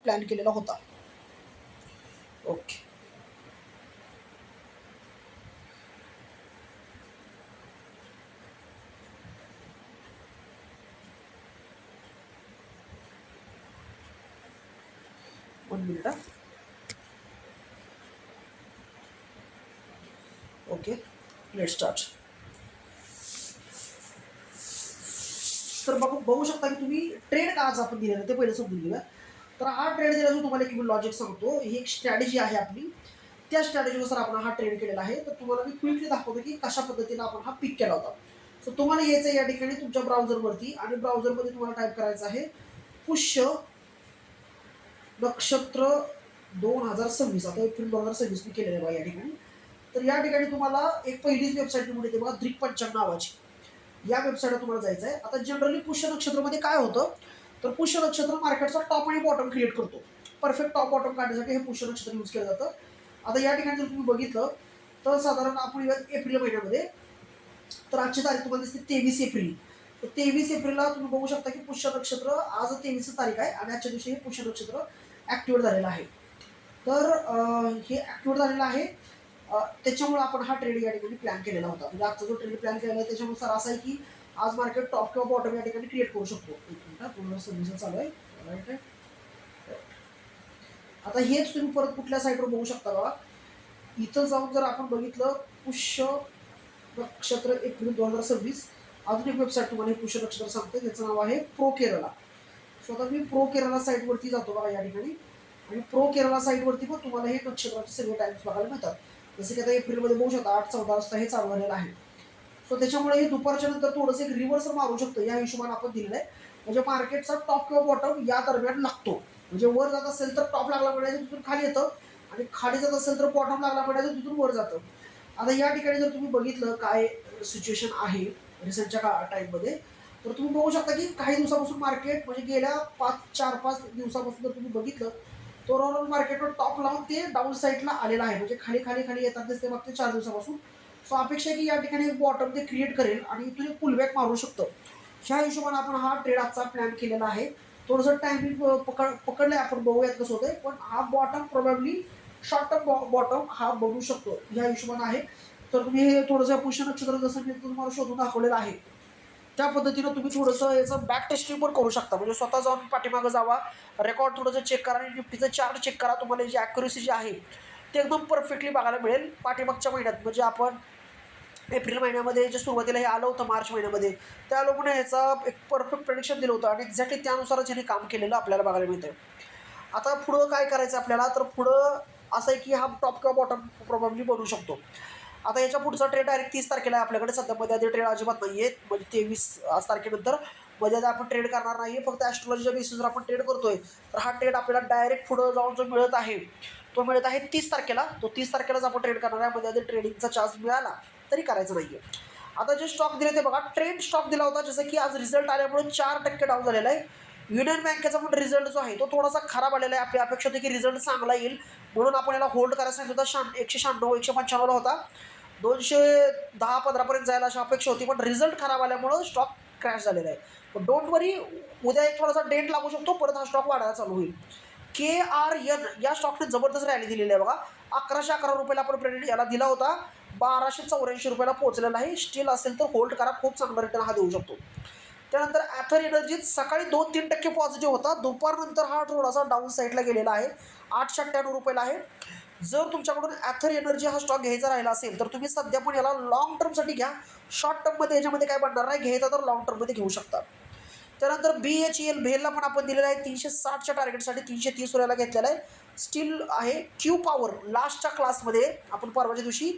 Plan केलेला होता. Okay. One minute. Okay, let start. तर बघू शकता की तुम्ही ट्रेड का आज आपण दिलेला ते पहिले समजून घेऊया. तर हा ट्रेड दिला तुम्हाला की मी लॉजिक सांगतो. ही एक स्ट्रॅटेजी आहे आपली. त्या स्ट्रॅटेजीनुसार आपण हा ट्रेड केलेला आहे. तर तुम्हाला मी क्विकली दाखवतो की कशा पद्धतीने आपण हा पिक केला होता. सो तुम्हाला यायचं या ठिकाणी तुमच्या ब्राउझरवरती आणि ब्राउझरमध्ये तुम्हाला टाईप करायचं आहे पुष्य नक्षत्र 2026. आता एप्रिल 2026 मी केलेलं आहे बघा या ठिकाणी. तर या ठिकाणी तुम्हाला एक पहिलीच वेबसाईट निवडून येते बघा द्रिकपंचम नावाची. या वेबसाईटला तुम्हाला जायचं आहे. आता जनरली पुष्य नक्षत्रमध्ये काय होतं, तर पुष्य नक्षत्र मार्केटचा टॉप आणि बॉटम क्रिएट करतो. परफेक्ट टॉप बॉटम काढण्यासाठी हे पुष्य नक्षत्र यूज केलं जातं. आता या ठिकाणी जर तुम्ही बघितलं तर साधारण आपण एप्रिल महिन्यामध्ये, तर आजची तारीख तुम्हाला दिसते 23 एप्रिल. तर 23 एप्रिलला तुम्ही बघू शकता की पुष्य नक्षत्र आज 23 तारीख आहे आणि आजच्या दिवशी हे पुष्य नक्षत्र ॲक्टिवेट झालेलं आहे. तर हे ॲक्टिवेट झालेलं आहे. त्याच्यामुळे आपण हा ट्रेड या ठिकाणी प्लॅन केलेला होता. म्हणजे आजचा जो ट्रेड प्लॅन केलेला आहे त्याच्यानुसार असं आहे की आज मार्केट टॉप किंवा बॉटम या ठिकाणी क्रिएट करू शकतो. एक मिनिट, पूर्ण सर्व्हिस चालू आहे. राईट आहे. आता हेच तुम्ही परत कुठल्या साईटवर बघू शकता बघा. इथं जाऊन जर आपण बघितलं पुष्य नक्षत्र एप्रिल 2026, अजून एक वेबसाईट तुम्हाला हे पुष्य नक्षत्र सांगते. त्याचं नाव आहे प्रो केरला. सो आता मी प्रो केरला साईटवरती जातो बघा या ठिकाणी. आणि प्रो केरला साईटवरती पण तुम्हाला हे नक्षत्राचे सगळे टाइम्स बघायला मिळतात. जसं की आता एप्रिलमध्ये बघू शकता 8-14 वाजता हे चालू झालेलं आहे. सो त्याच्यामुळे हे दुपारच्या नंतर थोडंसं एक रिव्हर्स मारू शकतो या हिशोबाने आपण दिलेलं आहे. म्हणजे मार्केटचा टॉप किंवा बॉटम या दरम्यान लागतो. म्हणजे वर जात असेल तर टॉप लागला मिळायचं तिथून खाली येतं आणि खाली जात असेल तर बॉटम लागला मिळायचं तिथून वर जातं. आता या ठिकाणी जर तुम्ही बघितलं काय सिच्युएशन आहे रिसेंटच्या टाईममध्ये, तर तुम्ही बघू शकता की काही दिवसापासून मार्केट म्हणजे गेल्या 4-5 दिवसापासून जर तुम्ही बघितलं तर ओव्हरऑल मार्केटवर टॉप लावून ते डाऊन साईडला आलेलं आहे. म्हणजे खाली खाली खाली येतात दिसते मागच्या 4 दिवसापासून. सो अपेक्षा आहे की या ठिकाणी एक बॉटम ते क्रिएट करेल आणि इथून एक पुलबॅक मारू शकतं. ह्या हिशोबाने आपण हा ट्रेड आजचा प्लॅन केलेला आहे. थोडंसं टायमिंग पकडलंय आपण, बघूयात कसं होतंय. पण हा bottom probably short term bottom हा बघू शकतो ह्या हिशोबाने आहे. तर तुम्ही हे थोडंसं पुष्य नक्षत्र जसं मी तुम्हाला शोधून दाखवलेलं आहे त्या पद्धतीनं तुम्ही थोडंसं याचं बॅक टेस्टिंग पण करू शकता. म्हणजे स्वतः जाऊन पाठीमागं जावा, रेकॉर्ड थोडंसं चेक करा आणि निफ्टीचं चार्ट चेक करा. तुम्हाला जी ॲक्युरेसी जी आहे ते एकदम परफेक्टली बघायला मिळेल. पाठीमागच्या महिन्यात म्हणजे आपण एप्रिल महिन्यामध्ये जे सुरुवातीला हे आलं होतं मार्च महिन्यामध्ये, त्या लोकांना ह्याचा एक परफेक्ट प्रेडिक्शन दिलं होतं आणि एक्झॅक्टली त्यानुसारच ह्याने काम केलेलं आपल्याला बघायला मिळतं. आता पुढं काय करायचं आपल्याला, तर पुढं असं आहे की हा टॉप किंवा बॉटम प्रॉब्ली बनू शकतो. आता याच्या पुढचा ट्रेड डायरेक्ट 30 तारखेला आहे आपल्याकडे. सध्या मध्ये आधी ट्रेड अजिबात नाही आहेत. म्हणजे 23 तारखेनंतर मध्ये आधी आपण ट्रेड करणार नाही आहे. फक्त ॲस्ट्रॉलॉजीच्या बेसिसवर आपण ट्रेड करतोय. तर हा ट्रेड आपल्याला डायरेक्ट पुढं जाऊन जो मिळत आहे तो मिळत आहे 30 तारखेला. तो 30 तारखेलाच आपण ट्रेड करणार आहे. मध्ये आधी ट्रेडिंगचा चान्स मिळाला तरी करायचं नाही आहे. आता जे स्टॉक दिले ते बघा, ट्रेंड स्टॉक दिला होता. जसं की आज रिझल्ट आल्यामुळे 4% डाऊन झालेला आहे. युनियन बँकेचा पण रिझल्ट जो आहे तो थोडासा खराब आलेला आहे. आपली अपेक्षा होती की रिझल्ट चांगला येईल म्हणून आपण याला होल्ड करायला सांगितलं होतं. 196-195 होता. 210-15 जायला अशी अपेक्षा होती, पण रिझल्ट खराब आल्यामुळं स्टॉक क्रॅश झालेला आहे. पण डोंट वरी, उद्या एक थोडासा डेंट लागू शकतो, परत हा स्टॉक वाढायला चालू होईल. KRN या स्टॉकने जबरदस्त रॅली दिलेली आहे बघा. 1111 रुपयाला आपण प्रेडिट याला दिला होता, 1284 रुपयाला पोहोचलेला आहे. स्टील असेल तर होल्ड करा, खूप चांगला रिटर्न हा देऊ शकतो. त्यानंतर ॲथर एनर्जीत सकाळी 2-3% पॉझिटिव्ह होता. दुपारनंतर हा थोडासा डाऊन साईडला गेलेला आहे. 898 रुपयाला आहे. जर तुमच्याकडून ॲथर एनर्जी हा स्टॉक घ्यायचा राहिला असेल तर तुम्ही सध्या पण याला लाँग टर्मसाठी घ्या. शॉर्ट टर्ममध्ये याच्यामध्ये काय बनणार नाही. घ्यायचा तर लाँग टर्ममध्ये घेऊ शकता. त्यानंतर BHEL भेलला पण आपण दिलेला आहे 360च्या टार्गेटसाठी 330 रुपयाला घेतलेला आहे. स्टील आहे. क्यू पॉवर लास्टच्या क्लासमध्ये आपण परवाच्या दिवशी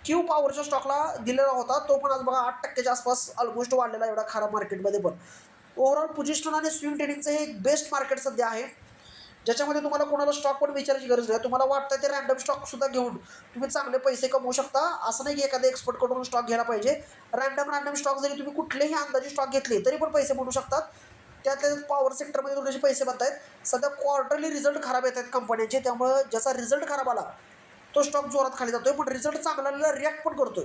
क्यू पॉवरच्या स्टॉकला दिलेला होता. तो पण आज बघा 8%च्या आसपास ऑलमोस्ट वाढलेला एवढा खराब मार्केटमध्ये. पण ओव्हरऑल पोझिशन आणि स्विंग ट्रेडिंगचं हे एक बेस्ट मार्केट सध्या आहे, ज्याच्यामध्ये तुम्हाला कोणाला स्टॉक पण विचारायची गरज नाही. तुम्हाला वाटतं ते रँडम स्टॉकसुद्धा घेऊन तुम्ही चांगले पैसे कमवू शकता. असं नाही की एखाद्या एक्सपर्टकडून स्टॉक घ्यायला पाहिजे. रँडम स्टॉक जरी तुम्ही कुठलेही अंदाजे स्टॉक घेतले तरी पण पैसे बनवू शकतात. त्यातल्या पॉवर सेक्टरमध्ये थोडेसे पैसे बनत आहेत. सध्या क्वार्टरली रिझल्ट खराब येत आहेत कंपन्यांचे, त्यामुळे ज्याचा रिझल्ट खराब आला तो स्टॉक जोरात खाली जातोय, पण रिझल्ट चांगला आलेला रिॲक्ट पण करतोय.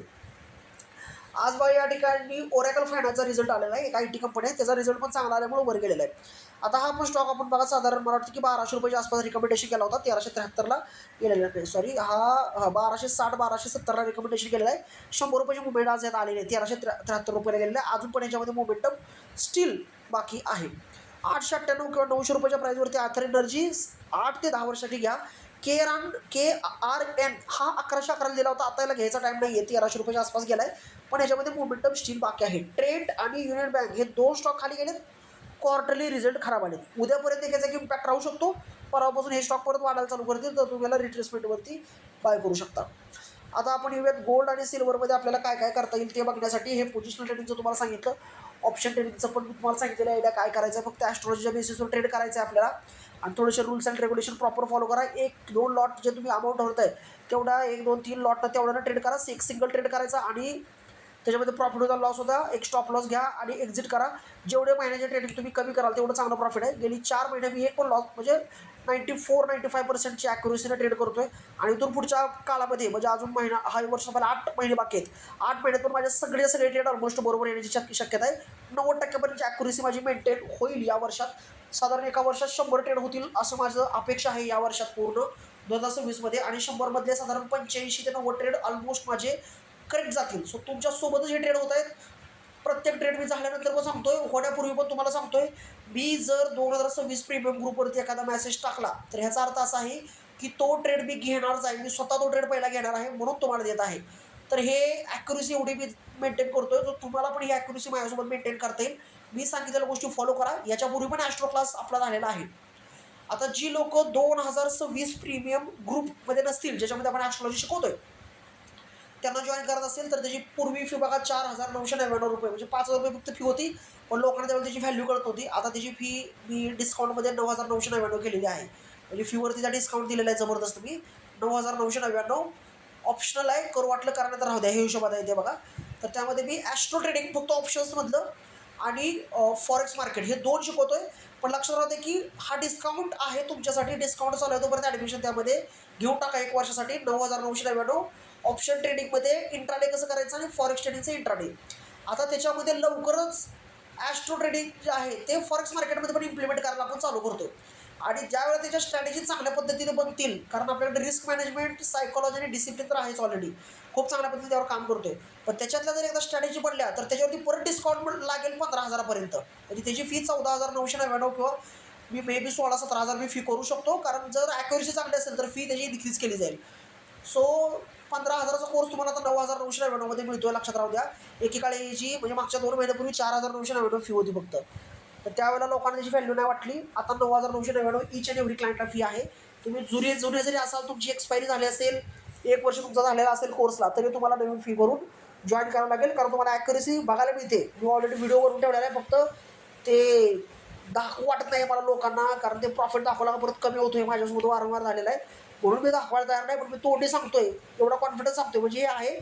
आज बघा या ठिकाणी ओरॅकल फायनान्सचा रिझल्ट आलेला आहे, एक IT कंपनी आहे, त्याचा रिझल्ट पण चांगला आल्यामुळे वर गेलेला आहे. आता हा पण स्टॉक आपण बघा साधारण मला वाटतं की 1200 रुपयाच्या आसपास रिकमेंडेशन केला होता, 1373ला गेलेला नाही, सॉरी हा 1260 1270ला रिकमेंडेशन केलेला आहे. 100 रुपयाची मुवमेंट आज यात आलेली आहे, 1373 रुपयाला गेलेला आहे. अजून पण याच्यामध्ये मोमेंटम स्टील बाकी आहे. 898 किंवा 900 रुपयाच्या प्राईजवरती आथर एनर्जी 8 ते 10 वर्षासाठी घ्या. KRN हा 1111 दिला होता, आता याला घ्यायचा टाईम नाही आहे, 1300 रुपयाच्या आसपास गेला आहे. पण याच्यामध्ये मोमेंटम स्टील बाकी आहे. ट्रेंड आणि युनियन बँक हे 2 स्टॉक खाली गेलेत, क्वार्टरली रिझल्ट खराब आले. उद्यापर्यंत त्याचा इम्पॅक्ट राहू शकतो, परवापासून हे स्टॉक परत वाढायला चालू करतील, तर तुम्हाला रिट्रेसमेंटवरती बाय करू शकता. आता आपण येऊयात गोल्ड आणि सिल्वरमध्ये आपल्याला काय काय करता येईल ते बघण्यासाठी. हे पोझिशनल ट्रेडिंगचं तुम्हाला सांगितलं, ऑप्शन ट्रेडिंगचं पण तुम्हाला सांगितलेलं आहे. काय करायचं आहे, फक्त ॲस्ट्रॉलॉजीच्या बेसिसवर ट्रेड करायचं आहे आपल्याला, आणि थोडेसे rules and regulation proper follow करा. 1-2 लॉट जे तुम्ही अमाऊंट ठरवताय तेवढा 1-2-3 लॉटनं तेवढ्यानं ट्रेड करा. एक सिंगल ट्रेड करायचा आणि त्याच्यामध्ये प्रॉफिट होता, लॉस होता, एक स्टॉप लॉस घ्या आणि एक्झिट करा. जेवढे महिन्याचे ट्रेडिंग तुम्ही कमी कराल तेवढं चांगलं प्रॉफिट आहे. गेली 4 महिने मी एक पण लॉस म्हणजे 94-95%ची ॲक्युरेसीने ट्रेड करतोय. आणि इथून पुढच्या काळामध्ये म्हणजे अजून महिना हा वर्ष मला 8 महिने बाकी आहेत. 8 महिन्यात पण माझे सगळे ट्रेड ऑलमोस्ट बरोबर येण्याची शक्यता आहे. 90% ॲक्युरेसी माझी मेंटेन होईल या वर्षात. साधारण एका वर्षात 100 ट्रेड होतील असं माझं अपेक्षा आहे या वर्षात पूर्ण 2026मध्ये. आणि 100मधले साधारण 85 ते 90 ट्रेड ऑलमोस्ट माझे करेक्ट जातील. सो तुमच्यासोबतच हे ट्रेड होत आहेत. प्रत्येक ट्रेड मी झाल्यानंतर पण सांगतोय, होण्यापूर्वी पण तुम्हाला सांगतोय. मी जर 2026 प्रीमियम ग्रुपवरती एखादा मेसेज टाकला तर ह्याचा अर्थ असा आहे की तो ट्रेड मी घेणारच आहे, मी स्वतः तो ट्रेड पहिला घेणार आहे, म्हणून तुम्हाला देत आहे. तर हे ॲक्युरेसी एवढी मी मेंटेन करतोय, तर तुम्हाला पण ही ॲक्युरेसी माझ्यासोबत मेंटेन करता येईल. मी सांगितलेल्या गोष्टी फॉलो करा. याच्यापूर्वी पण ॲस्ट्रो क्लास आपला झालेला आहे. आता जी लोक 2026 प्रीमियम ग्रुपमध्ये नसतील, ज्याच्यामध्ये आपण ॲस्ट्रॉलॉजी शिकवतोय, त्यांना जॉईन करत असेल तर त्याची पूर्वी फी बघा 4,999 रुपये, म्हणजे 5,000 रुपये फक्त फी होती. पण लोकांना त्यावेळी त्याची व्हॅल्यू कळत होती. आता त्याची फी मी डिस्काउंटमध्ये 9,999 केलेली आहे. म्हणजे फीवरती त्या डिस्काउंट दिलेला आहे जबरदस्त. मी 9,999 ऑप्शनल आहे, करू वाटलं करण्यात राहू द्या, हे हिशोबात आहे ते बघा. तर त्यामध्ये मी ॲस्ट्रो ट्रेडिंग फक्त ऑप्शन्समधलं आणि फॉरेक्स मार्केट हे 2 शिकवतोय. पण लक्षात राहू दे की हा डिस्काउंट आहे तुमच्यासाठी, डिस्काउंट चालू आहे तोपर्यंत ॲडमिशन त्यामध्ये घेऊन टाका 1 वर्षासाठी. 9,999 ऑप्शन ट्रेडिंगमध्ये इंट्राडे कसं करायचं आणि फॉरेक्स ट्रेडिंगचं इंट्राडे. आता त्याच्यामध्ये लवकरच ॲस्ट्रो ट्रेडिंग जे आहे ते फॉरेक्स मार्केटमध्ये पण इम्प्लिमेंट करायला आपण चालू करतो. आणि ज्यावेळेला त्याच्या स्ट्रॅटेजी चांगल्या पद्धतीने बनतील, कारण आपल्याकडे रिस्क मॅनेजमेंट, सायकॉलॉजी आणि डिसिप्लिन तर आहेच ऑलरेडी, खूप चांगल्या पद्धतीने त्यावर काम करतोय. पण त्याच्यातल्या जर एकदा स्ट्रॅटेजी बनल्या तर त्याच्यावरती परत डिस्काउंट लागेल 15,000पर्यंत. म्हणजे त्याची फी 14,999 किंवा मी मे बी 16-17,000 मी फी करू शकतो. कारण जर ॲक्युरेसी चांगली असेल तर फी त्याची डिक्रीज केली जाईल. सो 15,000चा कोर्स तुम्हाला आता 9,999मध्ये मिळतोय, लक्षात राहू द्या. एकेकाळी याची म्हणजे मागच्या 2 महिन्यापूर्वी 4,999 फी होती फक्त. तर त्यावेळेला लोकांना त्याची व्हॅल्यू नाही वाटली. आता 9,999 ईच अँड एव्हरी क्लायंटला फी आहे. तुम्ही जुने जरी असाल, तुमची एक्सपायरी झाली असेल, 1 वर्ष तुमचा झालेला असेल कोर्सला, तरी तुम्हाला नवीन फी भरून जॉईन करावं लागेल. कारण तुम्हाला ॲक्युरेसी बघायला मिळते. मी ऑलरेडी व्हिडिओ करून ठेवलेला आहे, फक्त ते दाखवू वाटत नाही मला लोकांना, कारण ते प्रॉफिट दाखवला का परत कमी होतो, हे माझ्यासोबत वारंवार झालेलं आहे. म्हणून मी दाखवायला तयार नाही, पण मी तोंडी सांगतोय, एवढा कॉन्फिडन्स सांगतोय. म्हणजे हे आहे,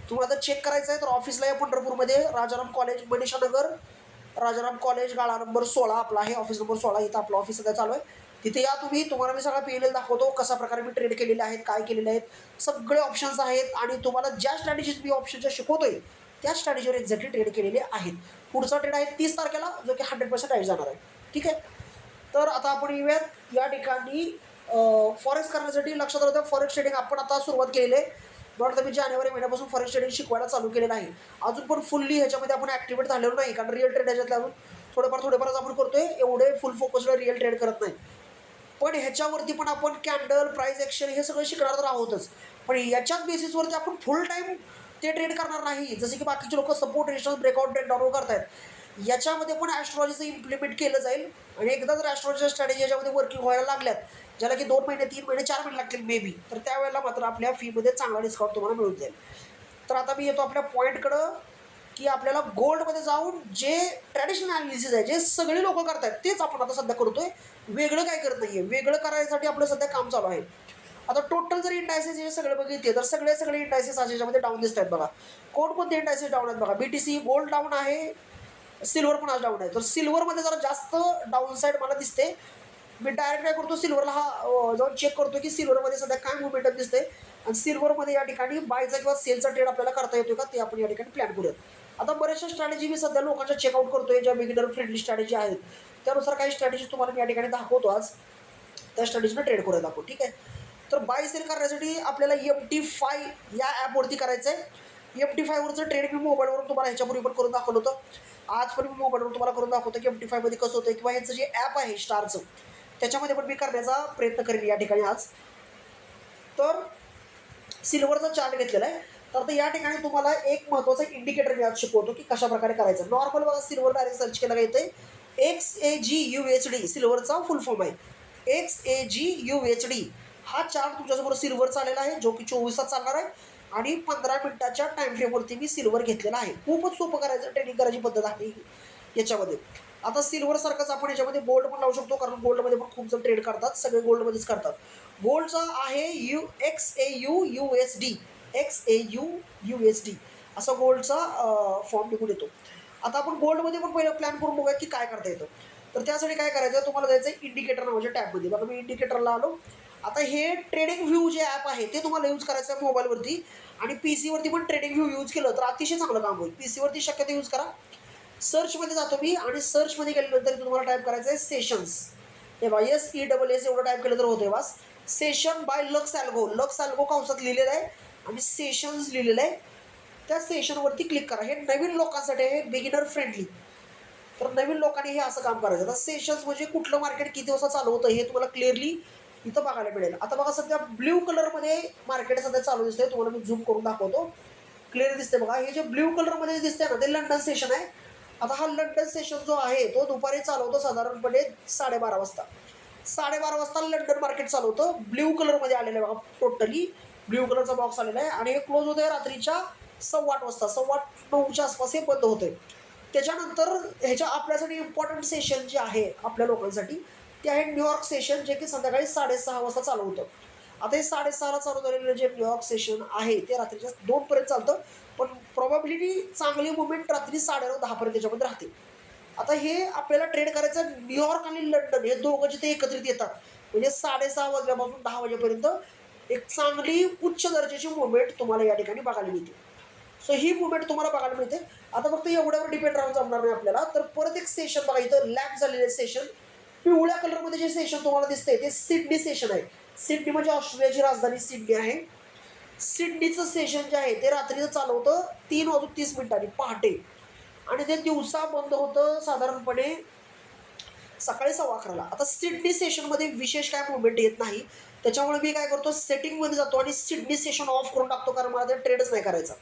तुम्हाला जर चेक करायचं आहे तर ऑफिसला या पंढरपूरमध्ये राजाराम कॉलेज, मनीषा नगर, राजाराम कॉलेज, गाळा नंबर 16 आपला आहे, ऑफिस नंबर 16. इथं आपलं ऑफिस सध्या चालू आहे. तिथे या तुम्ही, तुम्हाला मी सगळा PNL दाखवतो, कशा प्रकारे मी ट्रेड केलेले आहेत, काय केलेले आहेत, सगळे ऑप्शन्स आहेत. आणि तुम्हाला ज्या स्ट्रॅटेजीज मी ऑप्शनच्या शिकवतोय त्या स्ट्रॅटेजीवर एक्झॅक्टली ट्रेड केलेले आहेत. पुढचा ट्रेड आहे 30 तारखेला, जो की 100% राईट जाणार आहे. ठीक आहे. तर आता आपण येऊयात या ठिकाणी फॉरेक्स करण्यासाठी. लक्षात राहू द्या, फॉरेक्स ट्रेडिंग आपण आता सुरुवात केलेली आहे. मला मी जानेवारी महिन्यापासून फॉरेक्स ट्रेडिंग शिकवायला चालू केलेलं आहे. अजून पण फुल्ली ह्याच्यामध्ये आपण ॲक्टिवेट झालेलो नाही, कारण रिअल ट्रेड ह्याच्यातले अजून थोडेफारच आपण करतोय, एवढे फुल फोकसला रिअल ट्रेड करत नाही. पण ह्याच्यावरती पण आपण कॅन्डल, प्राइस ॲक्शन हे सगळं शिकणार तर आहोतच. पण याच्याच बेसिसवरती आपण फुल टाईम ते ट्रेड करणार नाही, जसे की बाकीचे लोक support, resistance, breakout, trade download करतायत. याच्यामध्ये पण ॲस्ट्रॉलॉजीचं इम्प्लिमेंट केलं जाईल. आणि एकदा जर ॲस्ट्रॉलॉजीच्या स्ट्रॅटेजी याच्यामध्ये वर्किंग व्हायला लागल्यात, ज्याला की 2 महिने, 3 महिने, 4 महिने लागतील मे बी, तर त्यावेळेला मात्र आपल्या फीमध्ये चांगला डिस्काउंट तुम्हाला मिळून जाईल. तर आता मी येतो आपल्या पॉईंटकडं, की आपल्याला गोल्डमध्ये जाऊन जे ट्रॅडिशनल ॲनालिसिस आहे, जे सगळे लोक करतात, तेच आपण आता सध्या करतोय. वेगळं काय करत नाही आहे. वेगळं करायसाठी आपलं सध्या काम चालू आहे. आता टोटल जर इंडायसेस हे सगळे बघितले तर सगळे इंडायसेस आज याच्यामध्ये डाऊन दिसत आहेत बघा. कोणकोणते इंडायसेस डाऊन आहेत बघा. BTC गोल्ड डाऊन आहे, सिल्वर पण आज डाऊन आहे. तर सिल्वरमध्ये जरा जास्त डाऊन साईड मला दिसते. मी डायरेक्ट काय करतो, सिल्वरला जाऊन चेक करतो की सिल्वरमध्ये सध्या काय मोमेंटम दिसते आणि सिल्वरमध्ये या ठिकाणी बायचा किंवा सेलचा ट्रेड आपल्याला करता येतो का ते आपण या ठिकाणी प्लॅन करूयात. आता बऱ्याचशा स्ट्रॅटेजी मी सध्या लोकांच्या चेकआउट करतोय, ज्या बिगिनर फ्रेंडली स्ट्रॅटेजी आहेत त्यानुसार काही स्ट्रॅटेजी तुम्हाला मी या ठिकाणी दाखवतो आज. त्या स्ट्रॅटेजीनं ट्रेड करूयात आपण, ठीक आहे. तर बाय सेल करण्यासाठी आपल्याला MT5 या ॲपवरती करायचं आहे. MT5वरचं ट्रेड मी मोबाईलवरून तुम्हाला ह्याच्यापूर्वी पण करून दाखवलं होतं. आज पण मी मोबाईलवरून तुम्हाला करून दाखवतो की MT5मध्ये कसं होतं किंवा ह्याचं जे ॲप आहे स्टारचं त्याच्यामध्ये पण मी करण्याचा प्रयत्न करेन या ठिकाणी आज. तर सिल्वरचा चार्ट घेतलेला आहे. तर या ठिकाणी तुम्हाला एक महत्त्वाचा इंडिकेटर मी आज शिकवतो की कशा प्रकारे करायचं. नॉर्मल बघा, सिल्वर डायरेक्ट सर्च केलं का येते XAGUHD सिल्वरचा फुल फॉर्म आहे. XAGUHD हा चार्ट तुमच्यासमोर सिल्वरचा आलेला आहे, जो की 24 तास चालणार आहे आणि 15 मिनिटाच्या टाईम फ्रेमवरती मी सिल्वर घेतलेला आहे. खूपच सोपं करायचं, ट्रेडिंग करायची पद्धत आहे याच्यामध्ये. आता सिल्वरसारखंच आपण याच्यामध्ये गोल्ड पण लावू शकतो, कारण गोल्डमध्ये पण खूप जण ट्रेड करतात, सगळे गोल्डमध्येच करतात. गोल्डचा आहे XAUUSD XAUUSD असा गोल्डचा फॉर्म निघून येतो. आता आपण गोल्डमध्ये पण पहिलं प्लॅन करून बघूया की काय करता येतं. तर त्यासाठी काय करायचं, तुम्हाला जायचं आहे इंडिकेटर नावाच्या टॅबमध्ये. बघा मी इंडिकेटरला आलो. आता हे ट्रेडिंग व्ह्यू जे ॲप आहे ते तुम्हाला यूज करायचं आहे मोबाईलवरती, आणि पी सीवरती पण ट्रेडिंग व्ह्यू यूज केलं तर अतिशय चांगलं काम होईल. पी सीवरती शक्यतो यूज करा. सर्चमध्ये जातो मी आणि सर्चमध्ये गेल्यानंतर तुम्हाला टाईप करायचं आहे सेशन्स. हे बा SESS एवढं टाईप केलं तर होतं बस. सेशन बाय लक्स ॲल्गो, लक्स ॲल्गो कंसात लिहिलेलं आहे आणि सेशन्स लिहिलेलं आहे. त्या सेशनवरती क्लिक करा. हे नवीन लोकांसाठी आहे, बिगिनर फ्रेंडली. तर नवीन लोकांनी हे असं काम करायचं. आता सेशन्स म्हणजे कुठलं मार्केट किती वाजता चालू होतं हे तुम्हाला क्लिअरली इथं बघायला मिळेल. आता बघा सध्या ब्ल्यू कलरमध्ये मार्केट सध्या चालू दिसतंय. तुम्हाला मी झूम करून दाखवतो. क्लिअर दिसते बघा. हे जे ब्ल्यू कलरमध्ये दिसतंय ना ते लंडन सेशन आहे. आता हा लंडन सेशन जो आहे तो दुपारी चालू होतो साधारणपणे 12:30 वाजता. 12:30 वाजता लंडन मार्केट चालू होतं. ब्ल्यू कलरमध्ये आलेलं आहे बघा, टोटली ब्ल्यू कलरचा बॉक्स आलेला आहे आणि हे क्लोज होतं रात्रीच्या 8:15 वाजता. 8:15च्या आसपास हे बंद होते. त्याच्यानंतर ह्याच्या आपल्यासाठी इम्पॉर्टंट सेशन जे आहे आपल्या लोकांसाठी ते आहे न्यूयॉर्क सेशन, जे की संध्याकाळी 6:30 वाजता चालू होतं. आता हे 6:30ला चालू झालेलं जे न्यूयॉर्क सेशन आहे ते रात्रीच्या 2 चालतं, पण प्रॉबॅबिलिटी चांगली मुवमेंट रात्री 9:30-10 त्याच्यामध्ये राहते. आता हे आपल्याला ट्रेड करायचं न्यूयॉर्क आणि लंडन हे दोघं जिथे एकत्रित येतात, म्हणजे 6:30 वाजल्यापासून 10 वाजेपर्यंत एक चांगली उच्च दर्जाची मुवमेंट तुम्हाला या ठिकाणी बघायला मिळते. सो ही मुवमेंट तुम्हाला बघायला मिळते. आता फक्त एवढ्यावर डिपेंड राहून जमणार नाही आपल्याला. तर परत एक सेशन बघा, इथं लॅप झालेले सेशन पिवळ्या कलरमध्ये जे सेशन तुम्हाला दिसतंय ते सिडनी सेशन आहे. सिडनी म्हणजे ऑस्ट्रेलियाची राजधानी सिडनी आहे. सिडनीचं सेशन जे आहे ते रात्रीचं चालू होतं 3:30 पहाटे, आणि ते दिवसा बंद होतं साधारणपणे सकाळी 11:15. आता सिडनी सेशनमध्ये विशेष काय मुवमेंट येत नाही, त्याच्यामुळे मी काय करतो सेटिंगमध्ये जातो आणि सिडनी सेशन ऑफ करून टाकतो, कारण मला ते ट्रेडच नाही करायचा.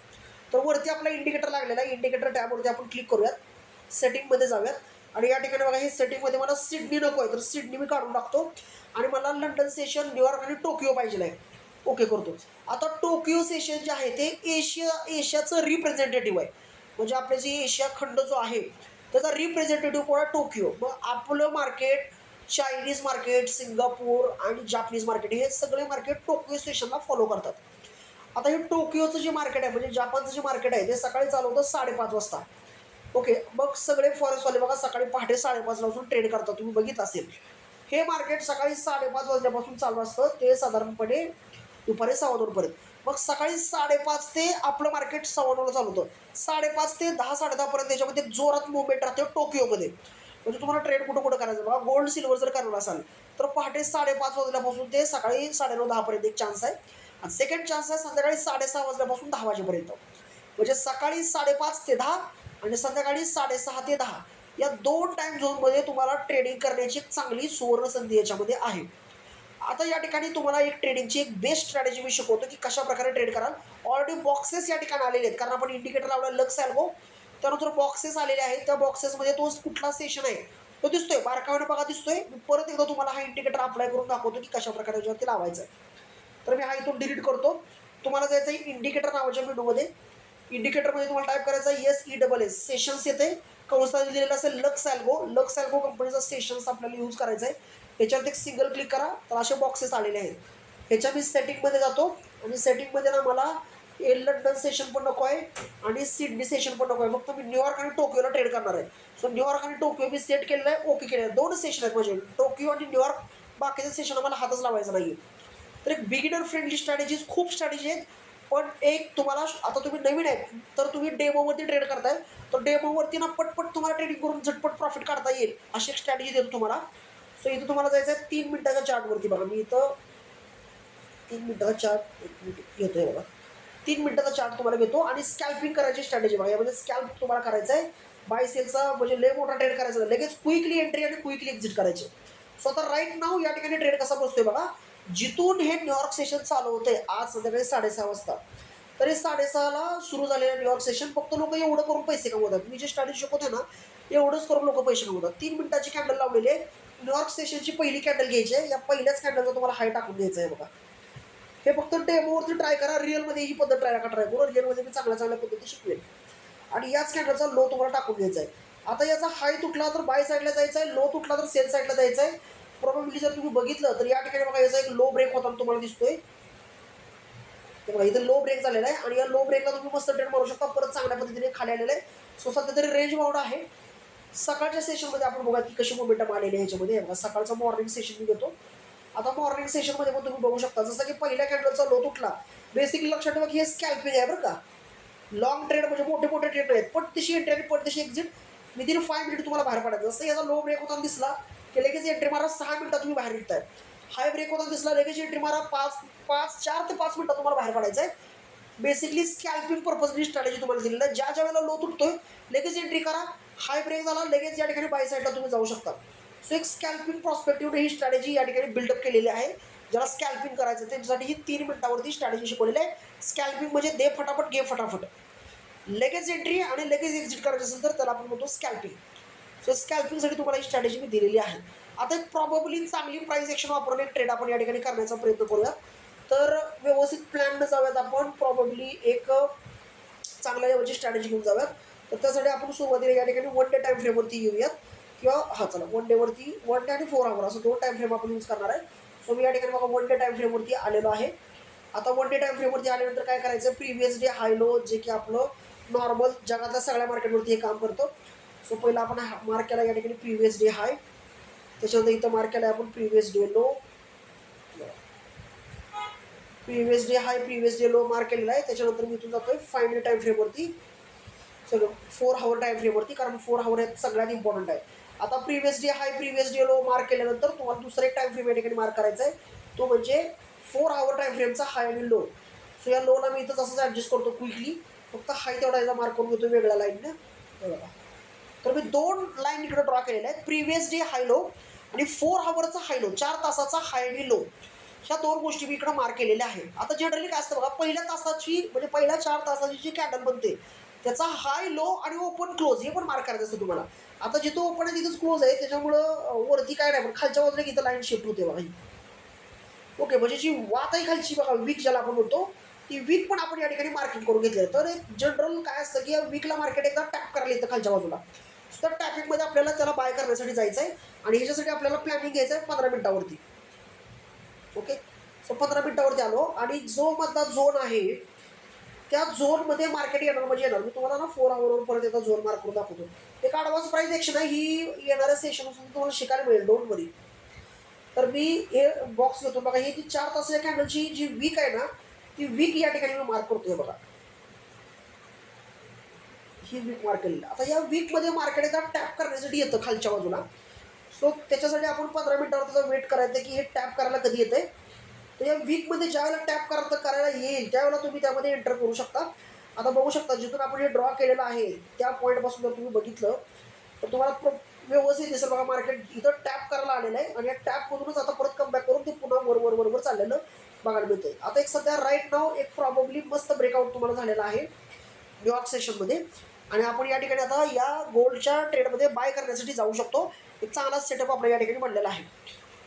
तर वरती आपला इंडिकेटर लागलेला आहे. इंडिकेटर टॅबवरती आपण क्लिक करूयात, सेटिंगमध्ये जाऊयात आणि या ठिकाणी बघा हे सेटिंगमध्ये मला सिडनी नको आहे तर सिडनी मी काढून टाकतो आणि मला लंडन सेशन, न्यूयॉर्क आणि टोकियो पाहिजे आहे. ओके करतो. आता टोकियो सेशन जे आहे ते एशियाचं रिप्रेझेंटेटिव्ह आहे. म्हणजे आपले जे एशिया खंड जो आहे त्याचा रिप्रेझेंटेटिव्ह कोण आहे, टोकियो. मग आपलं मार्केट, चायनीज मार्केट, सिंगापूर आणि जापनीज मार्केट हे सगळे मार्केट टोकियो सेशनला फॉलो करतात. आता हे टोकियोचं जे मार्केट आहे म्हणजे जापानचं जे मार्केट आहे ते सकाळी चालू होतं 5:30 वाजता. ओके, मग सगळे फॉरेस्टवाले बघा सकाळी पहाटे 5:30 वाजून ट्रेड करतात, तुम्ही बघितलं असेल. हे मार्केट सकाळी 5:30 वाजल्यापासून चालू असतं ते साधारणपणे दुपारी 2:15 मग सकाळी 5:30 ते आपलं मार्केट 9:15 चालू होतं. 5:30 ते 10-10:30 त्याच्यामध्ये जोरात मुवमेंट राहते टोकियोमध्ये. म्हणजे तुम्हाला ट्रेड कुठं कुठं करायचं बघा. गोल्ड सिल्वर जर करणार असाल तर पहाटे 5:30 वाजल्यापासून ते सकाळी 9:30-10 एक चान्स आहे, आणि सेकंड चान्स आहे संध्याकाळी 6:30 वाजल्यापासून 10 वाजेपर्यंत. म्हणजे सकाळी 5:30 ते 10 आणि संध्याकाळी 6:30 ते 10 या 2 टाईम झोनमध्ये तुम्हाला ट्रेडिंग करण्याची चांगली सुवर्ण संधी याच्यामध्ये आहे. आता या ठिकाणी तुम्हाला एक ट्रेडिंगची एक बेस्ट स्ट्रॅटेजी मी शिकवतो की कशा प्रकारे ट्रेड कराल. ऑलरेडी बॉक्सेस या ठिकाणी आलेले आहेत, कारण आपण इंडिकेटर लावला लक्स ॲल्गो, त्यानंतर बॉक्सेस आलेले आहेत. त्या बॉक्सेसमध्ये तो कुठला सेशन आहे तो दिसतोय, बारकाईने बघा दिसतोय. मी परत एकदा तुम्हाला हा इंडिकेटर अप्लाय करून दाखवतो की कशा प्रकारे याच्यावरती लावायचं आहे. तर मी हा इथून डिलीट करतो. तुम्हाला जायचं आहे इंडिकेटर नावाच्या विंडोमध्ये. इंडिकेटरमध्ये तुम्हाला टाईप करायचं SESS सेशन्स येते, कंसात दिलेलं असेल लक्स ॲल्गो. लक्स ॲल्गो कंपनीचा सेशन्स आपल्याला यूज करायचा आहे. ह्याच्यावर एक सिंगल क्लिक करा तर असे बॉक्सेस आलेले आहेत. ह्याच्या मी सेटिंगमध्ये जातो आणि सेटिंगमध्ये ना मला लंडन सेशन पण नको आहे आणि सिडनी सेशन पण नको आहे. फक्त मी न्यूयॉर्क आणि टोकियोला ट्रेड करणार आहे. सो न्यूयॉर्क आणि टोकियो मी सेट केलेलं आहे, ओके केलेलं आहे. 2 सेशन आहेत म्हणजे टोकियो आणि न्यूयॉर्क. बाकीचं सेशन आम्हाला हातच लावायचा नाही. तर एक बिगिनर फ्रेंडली स्ट्रॅटेजीज खूप स्ट्रॅटेजी आहेत. पण एक तुम्हाला आता तुम्ही नवीन आहेत तर तुम्ही डेमोवरती ट्रेड करताय, तर डेमोवरती ना पटपट तुम्हाला ट्रेडिंग करून झटपट प्रॉफिट काढता येईल अशी एक स्ट्रॅटेजी देतो तुम्हाला. सो इथं तुम्हाला जायचं आहे 3 मिनिटाच्या चार्टवरती. बघा मी इथं 3 मिनिटाचा चार्ट 1 मिनिट घेतोय बघा. 3 मिनिटाचा चार्ट तुम्हाला घेतो आणि स्कॅल्पिंग करायची स्ट्रॅटेजी बघा. यामध्ये स्कॅल्प तुम्हाला करायचं आहे. बाय सेलचा म्हणजे लय मोठा ट्रेड करायचा नाही. लगेच क्विकली एंट्री आणि क्विकली एक्झिट करायचे. सो आता राईट नाव या ठिकाणी ट्रेड कसा बसतोय बघा. जिथून हे न्यूयॉर्क सेशन चालू होते आज संध्याकाळी 6:30 वाजता, तरी 6:30ला सुरू झालेलं न्यूयॉर्क सेशन. फक्त लोक एवढं करून पैसे कमवतात. मी जे स्ट्रॅटेजी शिकवते ना एवढंच करून लोक पैसे कमवतात. 3 मिनिटाची कॅन्डल लावलेली आहे. न्यूयॉर्क सेशनची पहिली कॅन्डल घ्यायची आहे. या पहिल्याच कॅन्डलचा तुम्हाला हाय टाकून द्यायचा आहे बघा. हे फक्त डेमोवरती ट्राय करा. रिअलमध्ये ही पद्धत ट्राय करू. रिअलमध्ये मी चांगल्या पद्धती शिकवेल. आणि याच कॅन्डलचा लो तुम्हाला टाकून द्यायचा आहे. आता याचा हाय तुटला तर बाय साईडला जायचं आहे, लो तुटला तर सेल साईडला जायचं आहे. प्रॉब्लेमली जर तुम्ही बघितलं तर या ठिकाणी बघा याचा एक लो ब्रेक होताना तुम्हाला दिसतोय. तर बघा इथं लो ब्रेक झालेला आहे आणि या लो ब्रेकला तुम्ही मस्त ट्रेड मारू शकता. परत चांगल्या पद्धतीने खाली आलेलं आहे. सो सध्या तरी रेंज बाउंड आहे. सकाळच्या सेशनमध्ये आपण बघा की कशी मोमेंटम आलेली आहे ह्याच्यामध्ये. बघा सकाळचा मॉर्निंग सेशन मी घेतो. आता मॉर्निंग सेशनमध्ये पण तुम्ही बघू शकता जसं की पहिल्या कॅन्डलचा लो तुटला. बेसिकली लक्षात ठेवा की हे स्कॅल्पिंग आहे बरं का. लॉंग ट्रेड म्हणजे मोठे मोठे ट्रेड आहेत. पण तशी एंट्री आणि पण तशी एक्झिट विदिन 5 मिनिट तुम्हाला बाहेर पडायचं. जसं याचा लो ब्रेक होताना दिसला की लगेच एंट्री मारा, 6 मिनिटात तुम्ही बाहेर निघताय. हाय ब्रेक होताना दिसला लगेच एंट्री मारा, 4 ते 5 मिनिटात तुम्हाला बाहेर पडायचं आहे. बेसिकली स्कॅल्पिंग पर्पजनी स्ट्रॅटेजी तुम्हाला दिलेलं आहे. ज्या वेळेला लो तुटतोय लगेच एंट्री करा, हाय ब्रेक झाला लगेच या ठिकाणी बाय साईडला तुम्ही जाऊ शकता. सो एक स्कॅल्पिंग प्रॉस्पेक्टिव्ह ही स्ट्रॅटेजी या ठिकाणी बिल्डअप केलेली आहे. ज्याला स्कॅल्पिंग करायचं त्याच्यासाठी ही 3 मिनिटावरती स्ट्रॅटेजी शिकवलेली आहे. स्कॅल्पिंग म्हणजे दे फटाफट घे फटाफट, लगेच एंट्री आणि लगेच एक्झिट करायचं असेल तर त्याला आपण म्हणतो स्कॅल्पिंग. सो स्कॅल्पिंगसाठी तुम्हाला ही स्ट्रॅटेजी मी दिलेली आहे. आता एक प्रॉबेबली चांगली प्राइस ॲक्शन वापरून एक ट्रेड आपण या ठिकाणी करण्याचा प्रयत्न करूया. तर व्यवस्थित प्लॅन जाऊयात आपण. प्रॉबेबली एक चांगल्या लेवलची स्ट्रॅटेजी घेऊन जाऊयात. तर त्यासाठी आपण सुरुवातीला या ठिकाणी 1 डे टाईम फ्रेमवरती येऊयात किंवा चला 1 डेवरती 1 डे आणि 4 आवर असं 2 टाईम फ्रेम आपण यूज करणार आहे. सो मी या ठिकाणी बघा 1 डे टाईम फ्रेमवरती आलेलो आहे. आता 1 डे टाईम फ्रेमवरती आल्यानंतर काय करायचं, प्रिव्हियस डे हाय लो जे की आपलं नॉर्मल जगातल्या सगळ्या मार्केटवरती हे काम करतो. सो पहिला आपण मार्क केला या ठिकाणी प्रिव्हियस डे हाय, त्याच्यानंतर इथं मार्क केला आपण प्रिव्हियस डे लो, प्रिव्हियस डे हाय प्रिव्हियस डे लो मार्क केलेला आहे. त्याच्यानंतर मी इथून जातोय 5 मिनिट टाईम फ्रेमवरती, चलो 4 आवर टाईम फ्रेमवरती, कारण 4 आवर हे सगळ्यात इम्पॉर्टंट आहे. आता प्रिव्हियस डे हाय प्रिव्हियस डे लो मार्क केल्यानंतर तुम्हाला दुसरा एक टाईम फ्रेम या ठिकाणी मार्क करायचा आहे. तो म्हणजे 4 आवर टाईम फ्रेमचा हाय आणि लो. सो या लोला मी इथं तसंच ॲडजस्ट करतो क्विकली, फक्त हाय तेवढा याचा मार्क करून घेतो वेगळ्या लाईननं. बघा तर मी 2 लाईन इकडे ड्रॉ केलेल्या आहेत, प्रिव्हियस डे हाय लो आणि 4 आवरचा हाय लो, 4 तासाचा हाय आणि लो. ह्या 2 गोष्टी मी इकडे मार्क केलेल्या आहेत. आता जनरली काय असतं बघा, पहिल्या तासाची म्हणजे पहिल्या 4 तासाची जी कॅन्डल बनते त्याचा हाय लो आणि ओपन क्लोज हे पण मार्क करायचं असतं तुम्हाला. आता जिथं ओपन आहे तिथंच क्लोज आहे, त्याच्यामुळं वरती काय नाही, पण खालच्या बाजूला इथं लाईन शिफ्ट होते बघा ही. ओके, म्हणजे जी वात आहे खालची बघा, वीक ज्याला आपण म्हणतो, ती वीक पण आपण या ठिकाणी मार्किंग करून घेतली आहे. तर एक जनरल काय असतं की या वीकला मार्केट एकदा टॅप करायला येतं खालच्या बाजूला. तर टॅपिंगमध्ये आपल्याला त्याला बाय करण्यासाठी जायचं आहे आणि ह्याच्यासाठी आपल्याला प्लॅनिंग घ्यायचं आहे 15 मिनिटावरती. ओके, सो 15 मिनिटावरती आलो आणि जो मधला झोन आहे त्या झोनमध्ये मार्केट येणार म्हणजे येणार. मी तुम्हाला ना 4 आवरवर परत एकदा झोन मार्क करून दाखवतो. एक ॲडव्हान्स प्राईस ॲक्शन आहे ही, येणाऱ्या सेशनपासून तुम्हाला शिकायला मिळेल, डोंट वरी. तर मी हे बॉक्स घेतो बघा, ही ती 4 तासाच्या कॅन्डलची जी वीक आहे ना ती वीक या ठिकाणी मी मार्क करतोय बघा, ही वीक मार्क केलेली. आता या वीकमध्ये मार्केट एकदा टॅप करण्यासाठी येतं खालच्या बाजूला. सो त्याच्यासाठी आपण 15 मिनिटावर त्याचा वेट करायचं की हे टॅप करायला कधी येतंय. तर या वीकमध्ये ज्यावेळेला टॅप करायला येईल त्यावेळेला तुम्ही त्यामध्ये एंटर करू शकता. आता बघू शकता जिथून आपण हे ड्रॉ केलेलं आहे त्या पॉईंटपासून जर तुम्ही बघितलं तर तुम्हाला व्यवस्थित दिसेल बघा, मार्केट इथं टॅप करायला आलेलं आहे आणि या टॅपमधूनच आता परत कमबॅक करून ते पुन्हा वर चाललेलं बघायला मिळतंय. आता एक सध्या राईट नाव एक प्रॉबेबली मस्त ब्रेकआउट तुम्हाला झालेला आहे न्यूयॉर्क सेशनमध्ये आणि आपण या ठिकाणी आता या गोल्डच्या ट्रेडमध्ये बाय करण्यासाठी जाऊ शकतो. एक चांगला सेटअप आपल्या या ठिकाणी बनलेला आहे.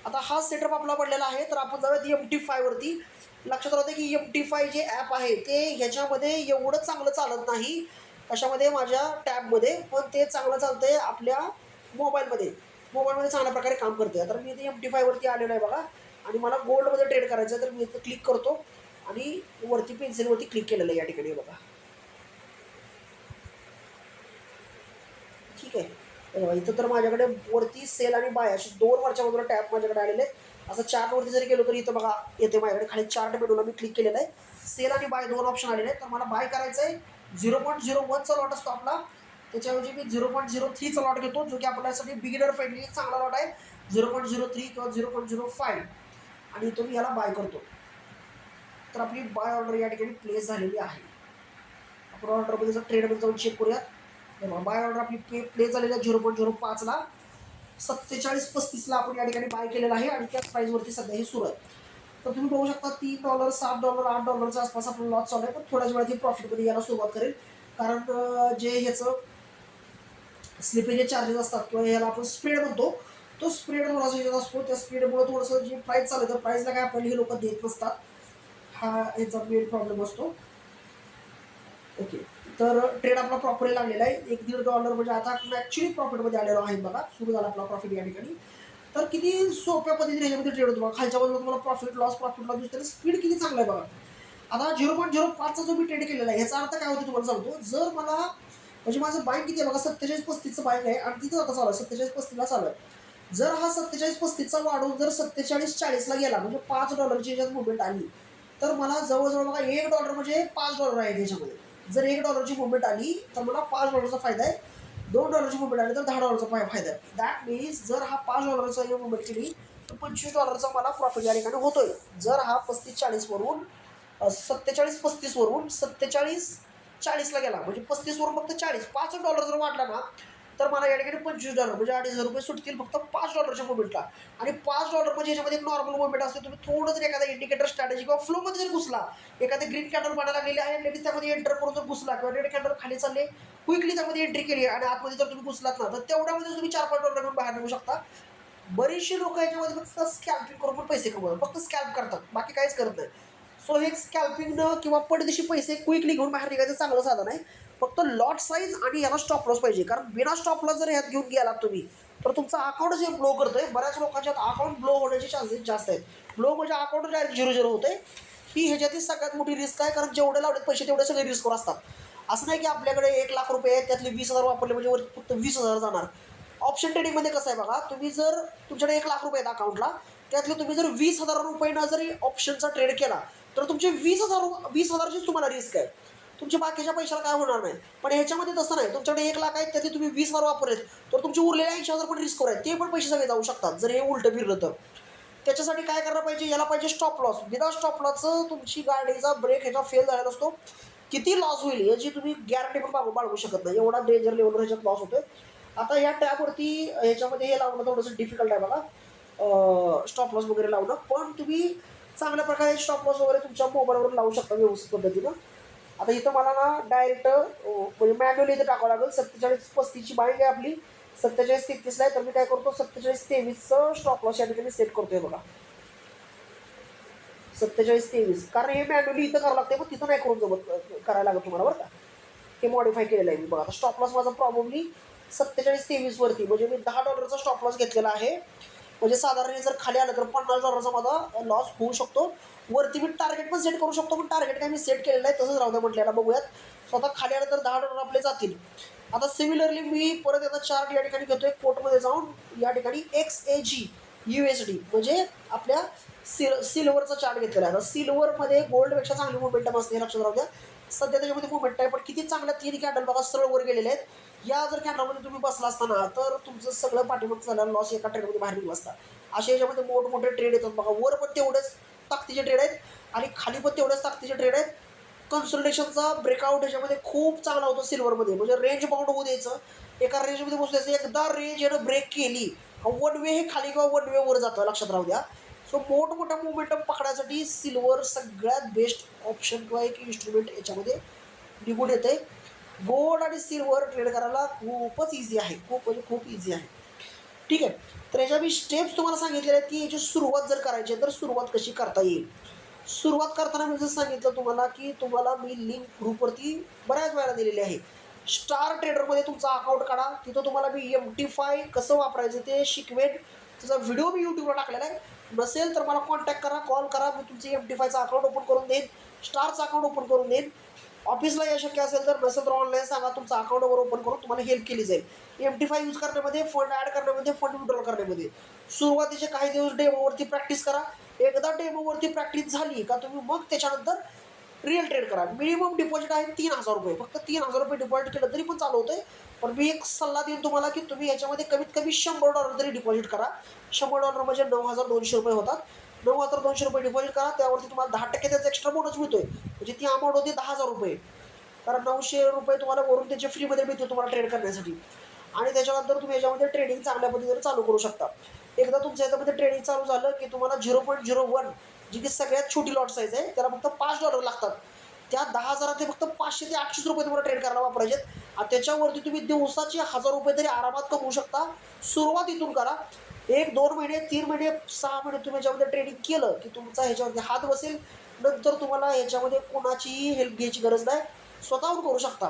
आता हा सेटअप आपला पडलेला आहे तर आपण जाऊयात MT5 वरती. लक्षात राहते की MT5 जे ॲप आहे ते ह्याच्यामध्ये एवढं चांगलं चालत नाही कशामध्ये, माझ्या टॅबमध्ये, पण ते चांगलं चालतं आहे आपल्या मोबाईलमध्ये चांगल्या प्रकारे काम करते. तर मी इथे MT5 वरती आलेलो आहे बघा आणि मला गोल्डमध्ये ट्रेड करायचं आहे तर मी इथं क्लिक करतो आणि वरती पेन्सिलवरती क्लिक केलेलं आहे या ठिकाणी बघा. ठीक आहे. इथं तर माझ्याकडे वरती सेल आणि बाय अशी 2 वरच्या बाजूला टॅब माझ्याकडे आलेले आहेत. असं चार्टवरती जरी गेलो तरी इथं बघा येते माझ्याकडे खाली चार्ट मेनूला मी क्लिक केलेलं आहे. सेल आणि बाय 2 ऑप्शन आलेले आहेत. तर मला बाय करायचं आहे. 0.01चा लॉट असतो आपला. त्याच्याऐवजी मी 0.03चा लॉट घेतो, जो की आपल्यासाठी बिगिनर फ्रेंडली चांगला लॉट आहे. 0.03 किंवा 0.05 आणि तो मी याला बाय करतो. तर आपली बाय ऑर्डर या ठिकाणी प्लेस झालेली आहे. आपण ऑर्डरमध्ये जर ट्रेडमध्ये जाऊन चेक करूयात. बाय ऑर्डर आपली प्लेस झालेली आहे 0.05ला. 47.35ला आपण या ठिकाणी बाय केलेलं आहे आणि त्याच प्राईसवरती सध्या हे सुरू आहे. तर तुम्ही बघू शकता $3, $7, $8 आसपास आपलं लॉस चालू आहे. पण थोड्याच वेळात हे प्रॉफिटमध्ये यायला सुरुवात करेल. कारण जे ह्याचं स्लिपेज चार्जेस असतात किंवा ह्याला आपण स्प्रेड म्हणतो, तो स्प्रेड थोडासा येत असतो. त्या स्प्रेडमुळे थोडंसं जे प्राईस चालू आहे तर प्राईसला काय आपल्याला हे लोक देत नसतात. हा ह्याचा मेन प्रॉब्लेम असतो. ओके. तर ट्रेड आपला प्रॉपरली लागलेला आहे. $1-1.5 म्हणजे आता आपण ॲक्च्युली प्रॉफिटमध्ये आलेलो आहे बघा. सुरू झाला आपला प्रॉफिट या ठिकाणी. तर किती सोप्या पद्धतीने ह्याच्यामध्ये ट्रेड होतो बघा. खालच्या बाजूला तुम्हाला प्रॉफिट लॉस दिसतं. स्पीड किती चांगला आहे बघा. आता 0.05चा जो मी ट्रेड केलेला आहे ह्याचा अर्थ काय होतो तुम्हाला सांगतो. जर मला म्हणजे माझं बाईंग किती आहे बघा 47.35चं बाईंग आहे आणि तिथं आता चालू आहे 47.35ला चालू आहे. जर हा 47.35चा वाढून जर 47.40ला गेला म्हणजे $5ची ह्याच्यात मुवमेंट आली तर मला जवळजवळ बघा $1 म्हणजे $5 आहे त्याच्यामध्ये. जर $1ची मुवमेंट आली तर मला $5चा फायदा आहे. $2ची मुवमेंट आली तर $10चा फायदा आहे. दॅट मीन्स जर हा $5चा मुवमेंट केली तर $25चा मला प्रॉफिट या ठिकाणी होतोय. जर हा 35-40 वरून 47-35 वरून 47-40ला गेला म्हणजे 35 वरून फक्त 40 $5 जर वाढला ना तर मला या ठिकाणी $25 म्हणजे $2,500 सुटतील फक्त $5च्या मुवमेंटला. आणि $5 म्हणजे ह्याच्यामध्ये एक नॉर्मल मुवमेंट असते. तुम्ही थोडं जर एखादा इंडिकेटर स्ट्रॅटेजी किंवा फ्लोमध्ये जर घुसला, एखादी ग्रीन कॅन्डल बनायला लागलेली आहे लगेच त्यामध्ये एंटर करून जर घुसला किंवा रेड कॅन्डल खाली चालले क्विकली त्यामध्ये एंट्री केली आणि आतमध्ये जर तुम्ही घुसलात ना तर तेवढ्यामध्ये तुम्ही $4-5 घेऊन बाहेर निघू शकता. बरीचशी लोक याच्यामध्ये फक्त स्कॅल्पिंग करून पण पैसे कमवतात. फक्त स्कॅल्प करतात, बाकी काहीच करत नाही. सो हे स्कॅल्पिंगनं किंवा पडदेशी पैसे क्विकली घेऊन बाहेर निघायचं चांगलं साधन आहे. फक्त लॉट साईज आणि याला स्टॉप लॉस पाहिजे. कारण बिना स्टॉप लॉस जर ह्यात घेऊन गेलात तुम्ही तर तुमचा अकाउंट जे ब्लो करतोय, बऱ्याच लोकांच्या अकाउंट ब्लो होण्याचे चान्सेस जास्त आहेत. ब्लो म्हणजे अकाउंट डायरेक्ट 0-0 होते. ही ह्याच्यातील सगळ्यात मोठी रिस्क आहे. कारण जेवढे लावलेत पैसे तेवढे सगळे रिस्कवर असतात. असं नाही की आपल्याकडे $1,00,000 आहेत त्यातले 20,000 वापरले म्हणजे वर फक्त 20,000 जाणार. ऑप्शन ट्रेडिंगमध्ये कसं आहे बघा, तुम्ही जर तुमच्याकडे $1,00,000 आहेत अकाउंटला त्यातले तुम्ही जर ₹20,000 जरी ऑप्शनचा ट्रेड केला तर तुमचे 20,000चीच तुम्हाला रिस्क आहे. तुमच्या बाकीच्या पैशाला काय होणार नाही. पण ह्याच्यामध्ये तसं नाही. तुमच्याकडे 1,00,000 आहेत त्यातले तुम्ही 20,000 वापरलेत तर तुमचे उरलेले 80,000 पण रिस्कवर आहेत. ते पण पैसे सगळे जाऊ शकतात जर हे उलटं फिरलं तर. त्याच्यासाठी काय करायला पाहिजे, याला पाहिजे स्टॉप लॉस. विना स्टॉप लॉसचं तुमची गाडीचा ब्रेक ह्याचा फेल झालेला असतो. किती लॉस होईल याची तुम्ही गॅरंटी पण बाळगू शकत नाही. एवढा डेंजर लेवलवर ह्याच्यात लॉस होतोय. आता ह्या टॅबवरती ह्याच्यामध्ये हे लावणं थोडंसं डिफिकल्ट आहे बघा, स्टॉप लॉस वगैरे लावणं. पण तुम्ही चांगल्या प्रकारे स्टॉप लॉस वगैरे तुमच्या मोबाईलवर लावू शकता व्यवस्थित पद्धतीनं. आता इथं मला ना डायरेक्ट म्हणजे मॅन्युअली इथं टाकावं लागेल. 47-35ची बाईंग आहे आपली, 47-33ला आहे. तर मी काय करतो 47-23चं स्टॉप लॉस या ठिकाणी सेट करतोय बघा. 47-23 कारण हे मॅन्युअली इथं करावं लागते पण तिथं नाही करून जमत करायला लागत तुम्हाला बरं का. हे मॉडिफाय केलेलं आहे मी बघा. आता स्टॉप लॉस माझा प्रॉब्लेमली 47-23वरती म्हणजे मी $10चा स्टॉप लॉस घेतलेला आहे. म्हणजे साधारण जर खाली आलं तर $50चा माझा लॉस होऊ शकतो. वरती मी टार्गेट पण सेट करू शकतो पण टार्गेट काय मी सेट केलेलं आहे तसंच राहू द्या म्हटल्याला बघूयात. स्वतः खाली आलं तर $10 आपले जातील. आता सिमिलरली मी परत याचा चार्ट या ठिकाणी घेतोय कोर्टमध्ये जाऊन या ठिकाणी XAG USD म्हणजे आपल्या सिल्वरचा चार्ट घेतलेला आहे. सिल्वरमध्ये गोल्डपेक्षा चांगली मोमेंटम असते हे लक्षात राहू द्या. सध्या त्याच्यामध्ये मोमेंट आहे पण किती चांगल्या 3 कॅन्डल बघा सरळ वर गेलेले आहेत. या जर कॅन्डलमध्ये तुम्ही बसला असताना तर तुमचं सगळं पाठीमागचं झालेलं लॉस एका ट्रेडमध्ये बाहेर निघला असता. अशा याच्यामध्ये मोठमोठे ट्रेड येतात बघा. वर पण तेवढेच ताकदीचे ट्रेड आहेत आणि खाली पण तेवढेच ताकदीचे ट्रेड आहेत. कन्सल्टेशनचा ब्रेकआउट ह्याच्यामध्ये खूप चांगला होतो सिल्वरमध्ये. म्हणजे रेंज बाउंड होऊ द्यायचं, एका रेंजमध्ये बसू द्यायचं. एकदा रेंज यानं ब्रेक केली वन वे हे खाली किंवा वन वे वर जातं लक्षात राहू द्या. सो मोठमोठा मोमेंटम पकडायसाठी सिल्वर सगळ्यात बेस्ट ऑप्शन किंवा एक इन्स्ट्रुमेंट याच्यामध्ये निघून येते. गोल्ड आणि सिल्वर ट्रेड करायला खूपच इझी आहे, खूप म्हणजे खूप इझी आहे. ठीक आहे. तर याच्या मी स्टेप्स तुम्हाला सांगितलेल्या आहेत की याची सुरुवात जर करायची तर सुरुवात कशी करता येईल. सुरुवात करताना मी जसं सांगितलं तुम्हाला की तुम्हाला मी लिंक ग्रुपवरती बऱ्याच वेळा दिलेली आहे. स्टार ट्रेडरमध्ये तुमचा अकाउंट काढा. तिथं तुम्हाला मी MT5 कसं वापरायचं ते शिकवेन. त्याचा व्हिडिओ मी यूट्यूबला टाकलेला आहे. नसेल तर मला कॉन्टॅक्ट करा, कॉल करा, मी तुमचे MT5चा अकाउंट ओपन करून देईन, स्टारचं अकाउंट ओपन करून देईन. ऑफिसला या शक्य असेल तर, नसेल तर ऑनलाईन सांगा, तुमचा अकाउंट वगैरे ओपन करून तुम्हाला हेल्प केली जाईल. MT5 यूज करण्यामध्ये, फंड ॲड करण्यामध्ये, फंड विड्रॉल करण्यामध्ये. सुरुवातीचे काही दिवस डेमोवरती प्रॅक्टिस करा. एकदा डेमोवरती प्रॅक्टिस झाली का तुम्ही मग त्याच्यानंतर रिअल ट्रेड करा. मिनिमम डिपॉझिट आहे ₹3,000. फक्त ₹3,000 डिपॉझिट केलं तरी पण चालू होतंय. पण मी एक सल्ला देईन तुम्हाला की तुम्ही याच्यामध्ये कमीत कमी $100 तरी डिपॉझिट करा. $100 म्हणजे ₹9,200 होतात. ₹9,200 डिपॉझिट करा. त्यावरती तुम्हाला 10% त्याचा एक्स्ट्रा बोनस मिळतोय. म्हणजे ती अमाऊंट होती ₹10,000. कारण ₹900 तुम्हाला वरून त्याचे फ्रीमध्ये मिळते तुम्हाला ट्रेड करण्यासाठी. आणि त्याच्यानंतर तुम्ही याच्यामध्ये ट्रेडिंग चांगल्या पद्धतीने चालू करू शकता. एकदा तुमच्या याच्यामध्ये ट्रेडिंग चालू झालं की तुम्हाला 0.01 जी की सगळ्यात छोटी लॉट साईज आहे त्याला फक्त $5 लागतात. त्या 10,000 ते फक्त ₹500 ते ₹800 तुम्हाला ट्रेड करायला वापरायचे. आणि त्याच्यावरती तुम्ही दिवसाचे ₹1,000 तरी आरामात कमवू शकता. सुरुवात इथून करा. 1-2 महिने, 3 महिने, 6 महिने तुम्ही याच्यामध्ये ट्रेडिंग केलं की तुमचा ह्याच्यावरती हात बसेल. नंतर तुम्हाला ह्याच्यामध्ये कोणाचीही हेल्प घ्यायची गरज नाही, स्वतःहून करू शकता.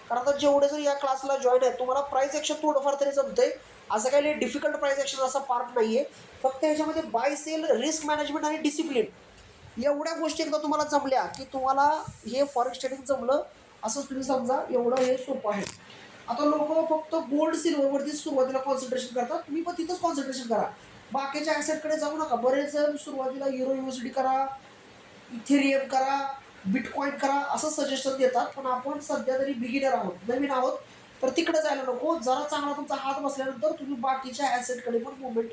कारण आता जेवढे जर या क्लासला जॉईन आहे तुम्हाला प्राईस ॲक्शन थोडंफार तरी जमतंय. असं काही डिफिकल्ट प्राईस ॲक्शन असा पार्ट नाही आहे. फक्त ह्याच्यामध्ये बाय सेल, रिस्क मॅनेजमेंट आणि डिसिप्लिन एवढ्या गोष्टी एकदा तुम्हाला जमल्या की तुम्हाला हे फॉरेक्स ट्रेडिंग जमलं असंच तुम्ही समजा. एवढं हे सोपं आहे. आता लोक फक्त गोल्ड सिल्वरवरती सुरुवातीला कॉन्सन्ट्रेशन करतात. तुम्ही पण तिथंच कॉन्सन्ट्रेशन करा. बाकीच्या ॲसेटकडे जाऊ नका. बरेच जण सुरुवातीला युरो USD करा, इथेरियम करा, बिटकॉईन करा असं सजेशन देतात. पण आपण सध्या तरी बिगिनर आहोत, नवीन आहोत, तर तिकडे जायला नको. जरा चांगला तुमचा हात बसल्यानंतर तुम्ही बाकीच्या ॲसेटकडे पण मुवमेंट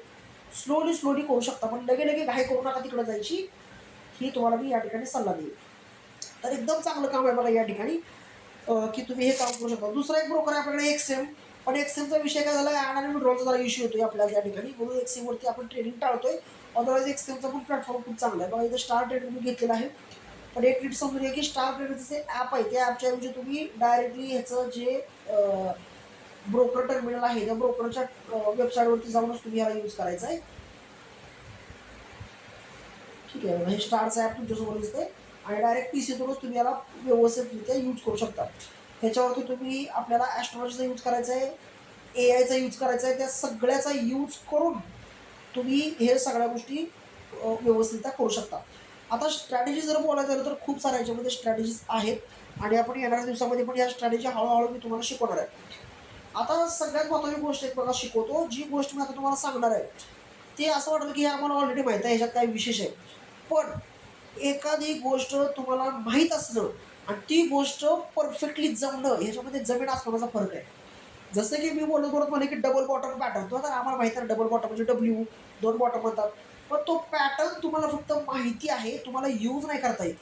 स्लोली करू शकता. पण लगे घाई करू नका तिकडे जायची. ही तुम्हाला मी या ठिकाणी सल्ला देईल. तर एकदम चांगलं काम आहे बघा या ठिकाणी की तुम्ही हे काम करू शकता. दुसरा एक ब्रोकर आहे आपल्याकडे एक्सएम. पण एक्सएमचा विषय काय झाला, ॲड आणि विड्रॉलचा जरा इश्यू येतोय आपल्याला या ठिकाणी, म्हणून एक्सएमवरती आपण ट्रेडिंग टाळतोय. अदरवाईज एक्सएमचा पण प्लॅटफॉर्म खूप चांगला आहे बघा. इथं स्टार ट्रेडर मी घेतलेला आहे. पण एक नीट समजून घ्या की स्टार ट्रेडरचं जे ॲप आहे त्या ॲपच्या ऐवजी तुम्ही डायरेक्टली ह्याचं जे ब्रोकर टर्मिनल आहे त्या ब्रोकरच्या वेबसाईटवरती जाऊनच तुम्ही ह्याला यूज करायचा आहे. ठीक आहे, हे स्टारचं ॲप तुमच्यासमोर दिसतंय आणि डायरेक्ट PCतूनच तुम्ही याला व्यवस्थितरित्या यूज करू शकता. ह्याच्यावरती तुम्ही आपल्याला ॲस्ट्रॉलॉजीचा यूज करायचा आहे, AI चा यूज करायचा आहे. त्या सगळ्याचा यूज करून तुम्ही हे सगळ्या गोष्टी व्यवस्थितरित्या करू शकता. आता स्ट्रॅटेजी जर बोलायचं झालं तर खूप साऱ्या याच्यामध्ये स्ट्रॅटेजीज आहेत आणि आपण येणाऱ्या दिवसामध्ये पण या स्ट्रॅटेजी हळूहळू मी तुम्हाला शिकवणार आहे. आता सगळ्यात महत्त्वाची गोष्ट एक बघा शिकवतो. जी गोष्ट मी आता तुम्हाला सांगणार आहे ते असं वाटेल की हे आम्हाला ऑलरेडी माहीत आहे, ह्याच्यात काही विशेष आहे. पण एखादी गोष्ट तुम्हाला माहीत असणं आणि ती गोष्ट परफेक्टली जमणं ह्याच्यामध्ये जमीन आसमानाचा फरक आहे. जसं की मी बोलत म्हणे की डबल बॉटम पॅटर्न, तो आता आम्हाला माहिती आहे डबल बॉटम म्हणजे W 2 बॉटम म्हणतात. पण तो पॅटर्न तुम्हाला फक्त माहिती आहे, तुम्हाला यूज नाही करता येत.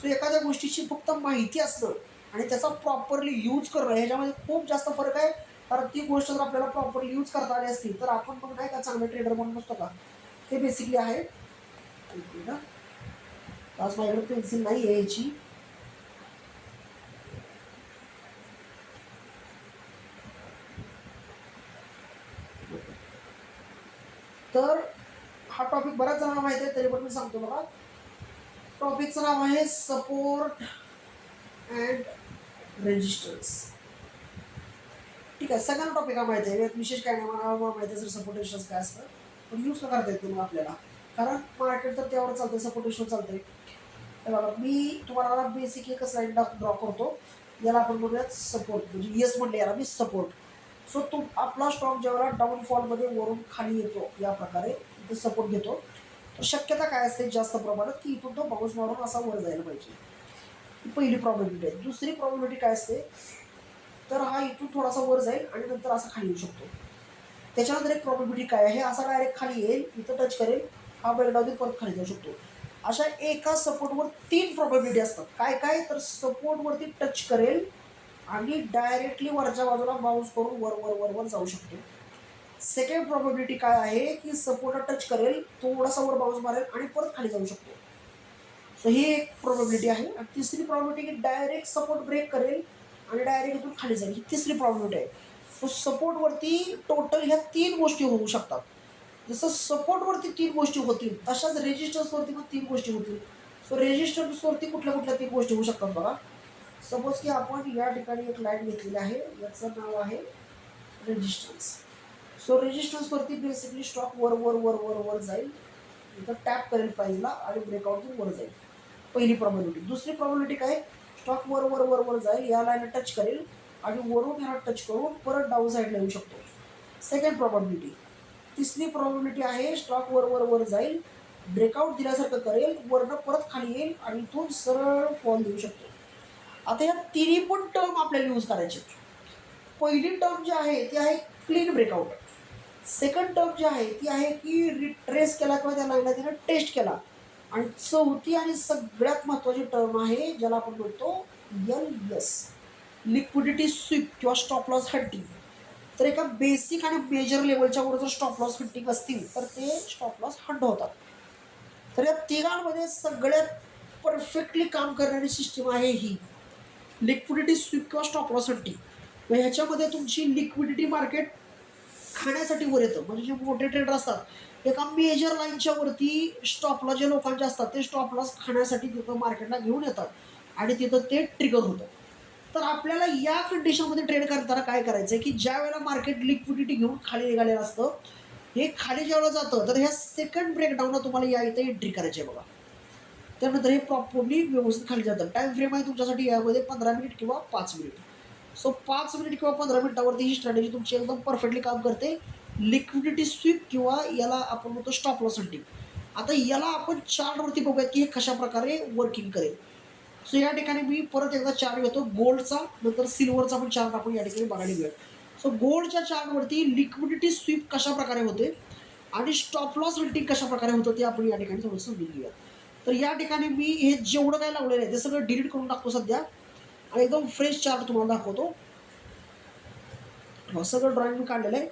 सो एखाद्या गोष्टीची फक्त माहिती असणं आणि त्याचा प्रॉपरली यूज करणं ह्याच्यामध्ये खूप जास्त फरक आहे. कारण ती गोष्ट जर आपल्याला प्रॉपरली यूज करता आली असती तर आपण पण नाही का चांगले ट्रेडर म्हणून नसतो का. हे बेसिकली आहे. आज माझ्याकडे पेन्सिल नाही आहे याची. तर हा टॉपिक बऱ्याच जणांना माहिती आहे तरी पण मी सांगतो बघा. टॉपिकचं नाव आहे सपोर्ट अँड रेजिस्टन्स. ठीक आहे, सगळ्यांना टॉपिक हा माहिती आहे, विशेष काय नाही. मला माहिती आहे सर सपोर्ट रेजिस्टन्स काय असतं, पण यूज का करता येत नाही आपल्याला, कारण मार्केट तर त्यावर चालतंय, सपोर्ट रेजिस्टन्स चालतंय. हे बघा मी तुम्हाला बेसिक एक स्लाईड ड्रॉ करतो. याला आपण म्हणूयात सपोर्ट, म्हणजे येस म्हणले याला मी सपोर्ट. सो तो आपला स्टॉक ज्यावेळेला डाऊनफॉलमध्ये वरून खाली येतो या प्रकारे इथे सपोर्ट घेतो, तर शक्यता काय असते जास्त प्रमाणात की इथून तो बाउन्स मारून असा वर जायला पाहिजे. ही पहिली प्रॉबिलिटी आहे. दुसरी प्रॉबिलिटी काय असते तर हा इथून थोडासा वर जाईल आणि नंतर असा खाली येऊ शकतो. त्याच्यानंतर एक प्रॉबिलिटी काय आहे, असा डायरेक्ट खाली येईल, इथं टच करेल, हा बेल्ट परत खाली जाऊ शकतो. अशा एका सपोर्टवर 3 प्रॉबिलिटी असतात. काय काय तर सपोर्टवरती टच करेल आणि डायरेक्टली वरच्या बाजूला बाउन्स करून वर वर वर वर जाऊ शकतो. सेकंड प्रॉबिलिटी काय आहे की सपोर्टला टच करेल, थोडासा वर बाउन्स मारेल आणि परत खाली जाऊ शकतो. सो ही एक प्रॉबिलिटी आहे. आणि तिसरी प्रॉबिलिटी की डायरेक्ट सपोर्ट ब्रेक करेल आणि डायरेक्ट इथून खाली जाईल, ही तिसरी प्रॉबिलिटी आहे. सो सपोर्टवरती टोटल ह्या 3 गोष्टी होऊ शकतात. जसं सपोर्टवरती 3 गोष्टी होतील तशाच रेजिस्टन्सवरती पण 3 गोष्टी होतील. सो रेजिस्टन्सवरती कुठल्या 3 गोष्टी होऊ शकतात बघा. सपोज की आपण या ठिकाणी एक लाईन घेतलेली आहे, याचं नाव आहे रेजिस्टन्स. सो रेजिस्टन्सवरती बेसिकली स्टॉक वर वर वर वर वर जाईल इथं टॅप करेल प्राईजला आणि ब्रेकआउटतून वर जाईल. पहिली प्रॉबिलिटी. दुसरी प्रॉबिलिटी काय, स्टॉक वर वर वर वर जाईल, या लाईनला टच करेल आणि वरून ह्याला टच करून परत डाऊन साईडला येऊ शकतो. Second probability. तिसरी प्रॉबिलिटी आहे स्टॉक वर वर वर जाईल, ब्रेकआउट दिल्यासारखं करेल, वरनं परत खाली येईल आणि इथून सरळ फॉल देऊ शकतो. आता या तिन्ही पण टर्म आपल्याला यूज करायचे. पहिली टर्म जी आहे ती आहे क्लीन ब्रेकआउट. सेकंड टर्म जी आहे ती आहे की रिट्रेस केला किंवा त्या लाईनला त्यानं टेस्ट केला. आणि चौथी आणि सगळ्यात महत्त्वाची टर्म आहे ज्याला आपण म्हणतो LS, लिक्विडिटी स्वीप किंवा स्टॉप लॉस हंटिंग. तर एका बेसिक आणि मेजर लेवलच्या वर जर स्टॉप लॉस हंटिंग असतील तर ते स्टॉप लॉस हंट होतात. तर या तिघांमध्ये सगळ्यात परफेक्टली काम करणारी सिस्टीम आहे ही लिक्विडिटी स्वीप किंवा स्टॉप लॉस हंटिंग. ह्याच्यामध्ये तुमची लिक्विडिटी मार्केट खाण्यासाठी वर येतं. म्हणजे जे मोठे ट्रेडर असतात एका मेजर लाईनच्या वरती स्टॉप लॉस जे लोकांचे असतात ते स्टॉप लॉस खाण्यासाठी तिथं मार्केटला घेऊन येतात आणि तिथं ते ट्रिगर होतं. तर आपल्याला या कंडिशनमध्ये ट्रेड करताना काय करायचं आहे की ज्या वेळेला मार्केट लिक्विडिटी घेऊन खाली निघालेलं असतं, हे खाली ज्यावेळेला जातं तर ह्या सेकंड ब्रेकडाऊनला तुम्हाला या इथं एंट्री करायची आहे बघा. त्यानंतर हे प्रॉपरली व्यवस्थित खाली जातं. टाईम फ्रेम आहे तुमच्यासाठी यामध्ये 15 मिनिट किंवा 5 मिनिट. सो 5 मिनिट किंवा 15 मिनिटावरती ही स्ट्रॅटेजी तुमची एकदम परफेक्टली काम करते. लिक्विडिटी स्वीप किंवा याला आपण म्हणतो स्टॉप लॉस हंटिंग. आता याला आपण चार्टवरती बघूयात की हे कशा प्रकारे वर्किंग करेल. सो या ठिकाणी मी परत एकदा चार्ट घेतो गोल्डचा, नंतर सिल्वरचा पण चार्ट आपण या ठिकाणी बघायला घेऊया. सो गोल्डच्या चार्टवरती लिक्विडिटी स्वीप कशा प्रकारे होते आणि स्टॉप लॉस हंटिंग कशा प्रकारे होतं ते आपण या ठिकाणी थोडंसं समजून घेऊया. तर या ठिकाणी मी हे जेवढं काय लावलेलं आहे ते सगळं डिलीट करून टाकतो सध्या आणि एकदम फ्रेश चार्ट तुम्हाला दाखवतो. सगळं ड्रॉइंग मी काढलेलं आहे.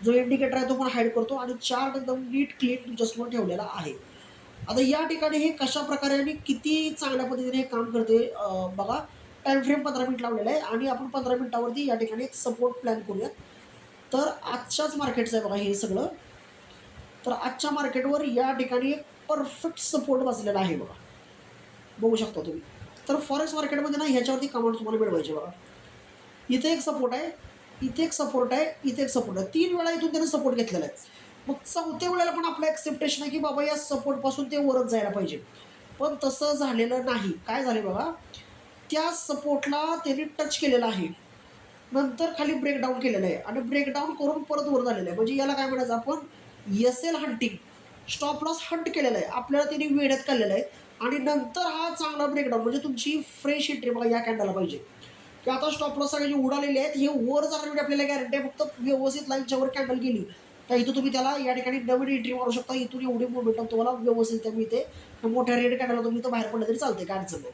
जो इंडिकेटर आहे तो पण हाईड करतो आणि चार्ट एकदम नीट क्लीन तुमच्यासमोर ठेवलेला आहे. आता या ठिकाणी हे कशा प्रकारे आणि किती चांगल्या पद्धतीने हे काम करते बघा. टाईम फ्रेम 15 मिनिट लावलेला आहे आणि आपण 15 मिनिटावरती या ठिकाणी एक सपोर्ट प्लॅन करूयात. तर आजच्याच मार्केटचं आहे बघा हे सगळं. तर आजच्या मार्केटवर या ठिकाणी एक परफेक्ट सपोर्ट बसलेला आहे बघा, बघू शकता तुम्ही. तर फॉरेक्स मार्केटमध्ये ना ह्याच्यावरती कमांड तुम्हाला मिळवायचे बघा. इथे एक सपोर्ट आहे, इथे एक सपोर्ट आहे, इथे एक सपोर्ट आहे. 3 वेळा इथून त्याने सपोर्ट घेतलेला आहे. मग चौथ्या वेळेला पण आपलं एक्सेप्टेशन आहे की बाबा या सपोर्टपासून ते वरच जायला पाहिजे. पण तसं झालेलं नाही. काय झाले बघा, त्या सपोर्टला त्यांनी टच केलेलं आहे, नंतर खाली ब्रेकडाऊन केलेलं आहे आणि ब्रेकडाऊन करून परत वर झालेलं आहे. म्हणजे याला काय म्हणायचं आपण SL hunting, stop loss Hunt केलेलं आहे. आपल्याला त्यांनी वेड्यात काढलेलं आहे आणि नंतर हा चांगला ब्रेकडाऊन म्हणजे तुमची फ्रेश एंट्री बघा या कॅन्डलला पाहिजे की आता स्टॉप लॉस सगळे जे उडालेले आहेत हे वर जाण्यासाठी आपल्याला गॅरंटी आहे. फक्त व्यवस्थित लाईनच्या वर कॅन्डल गेली तर इथं तुम्ही त्याला या ठिकाणी नवीन एंट्री मारू शकता. इथून एवढी मोमेंटम तुम्हाला व्यवस्थित मिळते. मोठ्या रेड कॅन्डलला तुम्ही इथं बाहेर पडलं तरी चालते, काय अडचण नाही.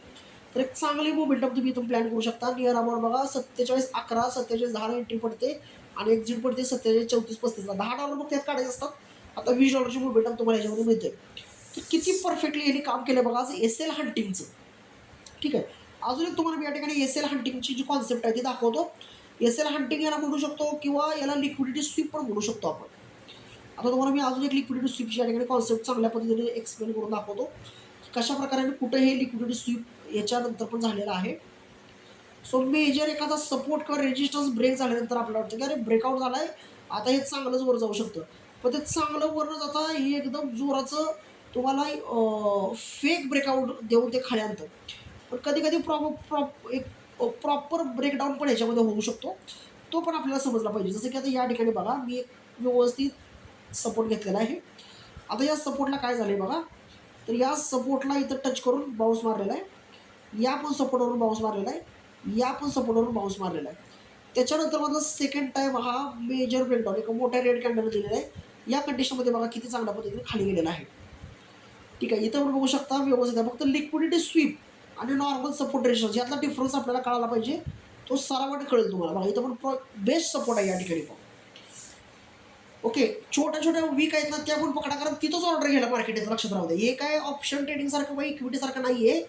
तर एक चांगली मोमेंटम तुम्ही इथून प्लॅन करू शकता. नियर अमाऊंट बघा 47.11, 47.10 एंट्री पडते आणि एक्झिट पडते 47.34-35ला. $10 मग त्यात काढायचे असतात. आता $20ची मोमेंटम तुम्हाला याच्यामध्ये मिळते. तर किती परफेक्टली यांनी काम केलं बघा आज SL हंटिंगचं. ठीक आहे. अजून एक तुम्हाला मी या ठिकाणी SL हंटिंगची जी कॉन्सेप्ट आहे ती दाखवतो. SL हंटिंग याला म्हणू शकतो किंवा याला लिक्विडिटी स्वीप पण म्हणू शकतो आपण. आता तुम्हाला मी अजून एक लिक्विडिटी स्वीपची या ठिकाणी कॉन्सेप्ट चांगल्या पद्धतीने एक्सप्लेन करून दाखवतो. कशा प्रकारे कुठे हे लिक्विडिटी स्वीप याच्यानंतर पण झालेलं आहे. सो मेजर एखादा सपोर्ट किंवा रेजिस्टन्स ब्रेक झाल्यानंतर आपल्याला वाटतं की अरे ब्रेकआउट झालाय, आता हे चांगलंच वर जाऊ शकतं. पण ते चांगलं वर न जाता हे एकदम जोराचं तुम्हाला फेक ब्रेकआउट देऊन ते खाली आणतं. पण कधी कधी एक प्रॉपर ब्रेकडाऊन पण ह्याच्यामध्ये होऊ शकतो. तो पण आपल्याला समजला पाहिजे. जसं की आता या ठिकाणी बघा मी एक व्यवस्थित सपोर्ट घेतलेला आहे. आता या सपोर्टला काय झालं आहे बघा, तर या सपोर्टला इथं टच करून बाउन्स मारलेला आहे, या पण सपोर्टवरून बाउन्स मारलेला आहे, या पण सपोर्टवरून बाउन्स मारलेला आहे. त्याच्यानंतर माझा सेकंड टाईम हा मेजर ब्रेकडाऊन एका मोठ्या रेड कॅन्डल दिलेला आहे. या कंडिशनमध्ये बघा किती चांगल्या पद्धतीने खाली गेलेला आहे. ठीक आहे. इथं आपण बघू शकता व्यवस्थित आहे. फक्त लिक्विडिटी स्वीप आणि नॉर्मल सपोर्ट रेशन्स यातला डिफरन्स आपल्याला कळायला पाहिजे. तो सरावाने कळेल तुम्हाला. बघा इथं पण बेस्ट सपोर्ट आहे या ठिकाणी पण. ओके. छोट्या छोट्या वीक आहेत ना त्या पण पकडा, कारण तिथंच ऑर्डर घ्यायला मार्केट येतं, लक्षात राहू द्या. हे काय ऑप्शन ट्रेडिंग सारखं किंवा इक्विटीसारखं नाही आहे.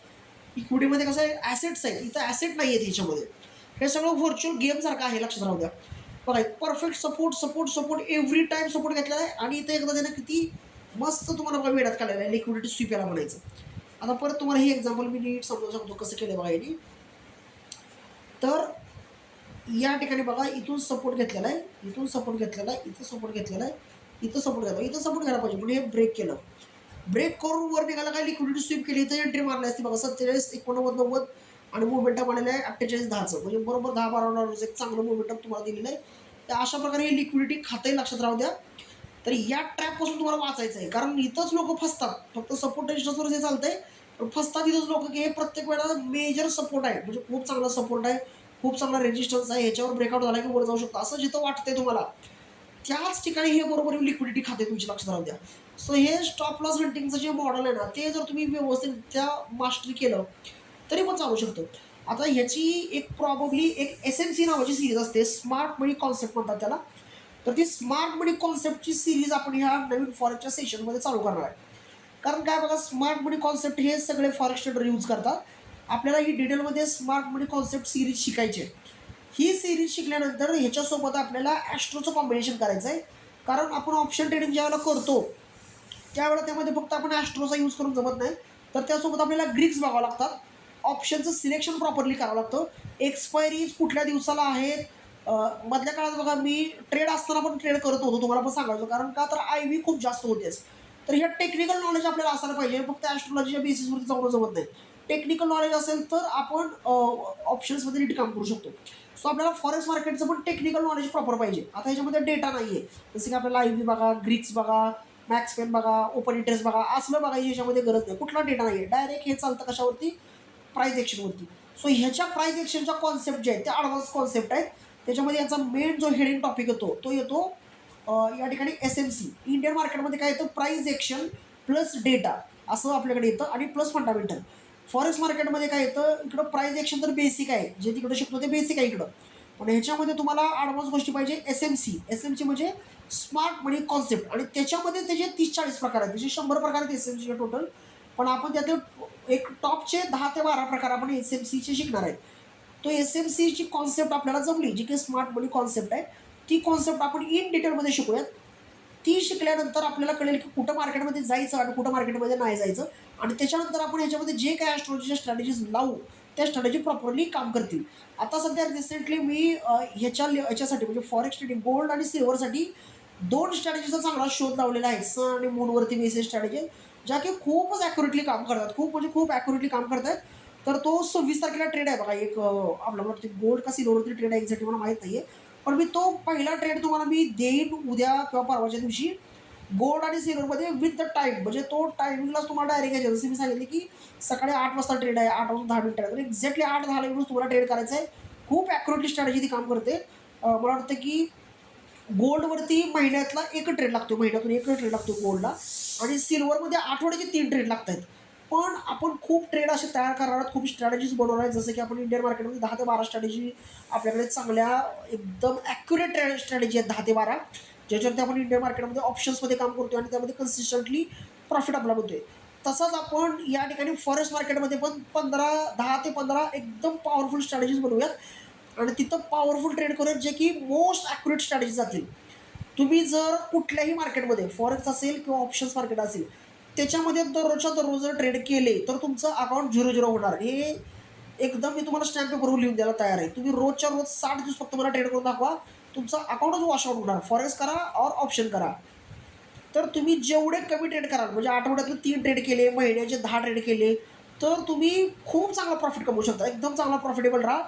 इक्विटीमध्ये कसं आहे ॲसेट्स आहे, इथं ॲसेट नाही आहेत ह्याच्यामध्ये. हे सगळं व्हर्च्युअल गेमसारखं आहे, लक्षात राहू द्या. बघा perfect support support support every time support घेतलेला आहे आणि इथं एकदा त्यानं किती मस्त तुम्हाला बघा वेळात काढलेलं आहे. लिक्विडिटी स्वीप याला म्हणायचं. आता परत तुम्हाला हे एक्झाम्पल मी नीट समजू शकतो कसं केलं बघा यांनी. तर या ठिकाणी बघा इथून सपोर्ट घेतलेला आहे, इथून सपोर्ट घेतलेला आहे, इथं सपोर्ट घेतलेला आहे, इथं सपोर्ट घेतला, इथं सपोर्ट घ्यायला पाहिजे पण हे ब्रेक केलं. ब्रेक करून वर निघाला काय लिक्विडिटी स्वीप केली तर एंट्री मारली असती बघा 47, 89, 90 आणि मोमेंटम आलेलं आहे 48-10चं, म्हणजे बरोबर $10-12 एक चांगलं मोमेंटम तुम्हाला दिलेलं आहे. तर अशा प्रकारे हे लिक्विडिटी खातंही लक्षात राहू द्या. तर या ट्रॅपपासून तुम्हाला वाचायचं आहे, कारण इथंच लोक फसतात. फक्त सपोर्ट रेजिस्टन्सवर जे चालतंय पण फसतात इथंच लोक, की हे प्रत्येक वेळेला मेजर सपोर्ट आहे, म्हणजे खूप चांगला सपोर्ट आहे, खूप चांगला रेजिस्टन्स आहे, ह्याच्यावर ब्रेकआउट झाला की वर जाऊ शकतो असं जिथं वाटतंय तुम्हाला त्याच ठिकाणी हे बरोबर लिक्विडिटी खाते तुमची लक्षात राहू द्या. सो हे स्टॉप लॉस हंटिंगचं जे मॉडेल आहे ना ते जर तुम्ही व्यवस्थित त्या मास्टरी केलं तरी पण चालू शकतो. आता ह्याची एक प्रॉबब्ली एक SMC नावाची सिरीज असते, स्मार्ट मनी कॉन्सेप्ट म्हणतात त्याला. तर ती स्मार्ट मनी कॉन्सेप्टची सिरीज आपण ह्या नवीन फॉरेक्सच्या सेशनमध्ये चालू करणार आहे. कारण काय बघा, स्मार्ट मनी कॉन्सेप्ट हे सगळे फॉरेक्स ट्रेडर यूज करतात. आपल्याला ही डिटेलमध्ये स्मार्ट मनी कॉन्सेप्ट सिरीज शिकायची आहे. ही सिरीज शिकल्यानंतर ह्याच्यासोबत आपल्याला ॲस्ट्रोचं कॉम्बिनेशन करायचं आहे. कारण आपण ऑप्शन ट्रेडिंग ज्यावेळेला करतो त्यावेळेला त्यामध्ये फक्त आपण ॲस्ट्रोचा यूज करून जमत नाही, तर त्यासोबत आपल्याला ग्रीक्स बघावं लागतात. ऑप्शनचं सिलेक्शन प्रॉपरली करावं लागतं. एक्सपायरीज कुठल्या दिवसाला आहेत. मधल्या काळात बघा मी ट्रेड असताना पण ट्रेड करत होतो, तुम्हाला पण सांगायचो, कारण का तर IV खूप जास्त होतेच. तर ह्या टेक्निकल नॉलेज आपल्याला असायला पाहिजे, फक्त ॲस्ट्रोलॉजीच्या बेसिसवरती जाऊन जमत नाही. टेक्निकल नॉलेज असेल तर आपण ऑप्शन्समध्ये नीट काम करू शकतो. सो आपल्याला फॉरेक्स मार्केटचं पण टेक्निकल नॉलेज प्रॉपर पाहिजे. आता ह्याच्यामध्ये डेटा नाही आहे, जसं की आपल्याला IV बघा, ग्रीक्स बघा, मॅक्स पेन बघा, ओपन इंटरेस्ट बघा, असलं बघायची ह्याच्यामध्ये गरज नाही. कुठला डेटा नाही आहे, डायरेक्ट हे चालतं कशावरती, प्राईज एक्शनवरती. सो ह्याच्या प्राईज एक्शनच्या कॉन्सेप्ट जे आहेत त्या ॲडव्हान्स कॉन्सेप्ट आहेत. त्याच्यामध्ये याचा मेन जो हेडिंग टॉपिक येतो तो येतो या ठिकाणी SMC. इंडियन मार्केटमध्ये काय येतं, प्राईज एक्शन प्लस डेटा असं आपल्याकडे येतं आणि प्लस फंडामेंटल. फॉरेक्स मार्केटमध्ये काय येतं, इकडं प्राईज एक्शन तर बेसिक आहे, जे तिकडं शिकतो ते बेसिक आहे इकडं. पण ह्याच्यामध्ये तुम्हाला ॲडव्हान्स गोष्टी पाहिजे. SMC म्हणजे स्मार्ट मनी कॉन्सेप्ट, आणि त्याच्यामध्ये त्याचे 30-40 प्रकार आहेत, त्याचे 100 प्रकार आहेत SMCचे टोटल. पण आपण त्यातले एक टॉपचे 10 ते 12 प्रकार आपण SMCचे शिकणार आहे. तो SMCची कॉन्सेप्ट आपल्याला जमली, जी काही स्मार्ट मनी कॉन्सेप्ट आहे ती कॉन्सेप्ट आपण इन डिटेलमध्ये शिकूयात. ती शिकल्यानंतर आपल्याला कळेल की कुठं मार्केटमध्ये जायचं आणि कुठं मार्केटमध्ये नाही जायचं, आणि त्याच्यानंतर आपण ह्याच्यामध्ये जे काही ॲस्ट्रोलॉजीच्या स्ट्रॅटेजीज लावू त्या स्ट्रॅटेजी प्रॉपरली काम करतील. आता सध्या रिसेंटली मी ह्याच्यासाठी म्हणजे फॉरेक्स ट्रेडिंग गोल्ड आणि सिल्वरसाठी 2 स्ट्रॅटेजीचा चांगला शोध लावलेला आहे. सन आणि मूनवरती बेसिस स्ट्रॅटेजी, ज्या की खूपच ॲक्युरेटली काम करतात, खूप म्हणजे खूप ॲक्युरेटली काम करत आहेत. तर तो 26 तारखेला ट्रेड आहे बघा, एक आपल्याला गोल्ड का सिल्वरवरती ट्रेड आहे एक्झॅक्टली मला माहीत नाही आहे. पण मी तो पहिला ट्रेड तुम्हाला मी देईन उद्या किंवा परवाच्या दिवशी. गोल्ड आणि सिल्वरमध्ये विथ द टाईम, म्हणजे तो टायमिंगलाच तुम्हाला डायरेक्ट घ्यायचा. जसं मी सांगितले की सकाळी 8 वाजता ट्रेड आहे, 8 वाजून 10 मिनिटं आहे, तर एक्झॅक्टली 8:10 ला तुम्हाला ट्रेड करायचं आहे. खूप ॲक्युरेटली स्ट्रॅटेजी ती काम करते. मला वाटतं की गोल्डवरती महिन्यातला एक ट्रेड लागतो, महिन्यातून एक ट्रेड लागतो गोल्डला, आणि सिल्वरमध्ये आठवड्याचे 3 ट्रेड लागत आहेत. पण आपण खूप ट्रेड असे तयार करणार आहोत, खूप स्ट्रॅटेजीज बनवणार आहेत. जसं की आपण इंडियन मार्केटमध्ये 10 ते 12 स्ट्रॅटेजी आपल्याकडे चांगल्या एकदम ॲक्युरेट स्ट्रॅटेजी आहेत 10 ते 12, ज्याच्यावरती आपण इंडियन मार्केटमध्ये ऑप्शन्समध्ये काम करतो आणि त्यामध्ये कन्सिस्टंटली प्रॉफिट आपला होतोय. तसंच आपण या ठिकाणी फॉरेक्स मार्केटमध्ये पण 10 ते 15 एकदम पॉवरफुल स्ट्रॅटेजीज बनवूयात, आणि तिथं पॉवरफुल ट्रेड करूयात जे की मोस्ट ॲक्युरेट स्ट्रॅटेजी जातील. तुम्ही जर कुठल्याही मार्केटमध्ये फॉरेक्स असेल किंवा ऑप्शन्स मार्केट असेल त्याच्यामध्ये दररोजच्या दररोज जर ट्रेड केले तर तुमचं अकाउंट 0-0 होणार. हे एकदम मी तुम्हाला स्टॅम्प पेपरवर लिहून द्यायला तयार आहे. तुम्ही रोजच्या रोज 60 दिवस फक्त मला ट्रेड करून दाखवा, तुमचं अकाउंटच वॉशआउट होणार. फॉरेक्स करा और ऑप्शन करा. तर तुम्ही जेवढे कमी ट्रेड कराल, म्हणजे आठवड्यातून 3 ट्रेड केले, महिन्याचे 10 ट्रेड केले, तर तुम्ही खूप चांगला प्रॉफिट कमवू शकता, एकदम चांगला प्रॉफिटेबल राहा.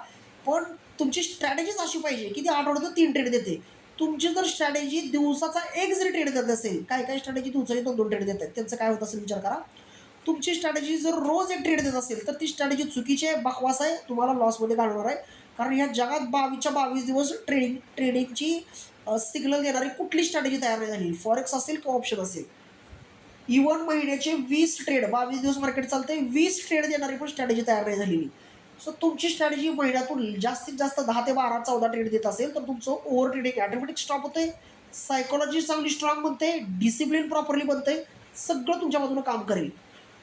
पण तुमची स्ट्रॅटेजीच अशी पाहिजे की ती आठवड्यातून 3 ट्रेड देते. तुमची जर स्ट्रॅटेजी दिवसाचा एक जरी ट्रेड देत असेल, काही स्ट्रॅटेजी दिवसाचे 2-2 ट्रेड देतात, त्यांचं काय होत असेल विचार करा. तुमची स्ट्रॅटेजी जर रोज एक ट्रेड देत असेल तर ती स्ट्रॅटेजी चुकीची आहे, बकवास आहे, तुम्हाला लॉसमध्ये घालणार आहे. कारण या जगात 22च्या 22 दिवस ट्रेडिंगची सिग्नल देणारी कुठली स्ट्रॅटेजी तयार नाही झाली, फॉरेक्स असेल किंवा ऑप्शन असेल. इव्हन महिन्याचे 20 ट्रेड, 22 दिवस मार्केट चालतंय, 20 ट्रेड देणारी पण स्ट्रॅटेजी तयार नाही झालेली. सो तुमची स्ट्रॅटेजी महिन्यातून जास्तीत जास्त 10 ते 12, 14 ट्रेड देत असेल तर तुमचं ओव्हर ट्रेडिंग ऑटोमॅटिक स्टॉप होते, सायकोलॉजी चांगली स्ट्रॉंग बनते, डिसिप्लिन प्रॉपरली बनते, सगळं तुमच्या बाजूनं काम करेल.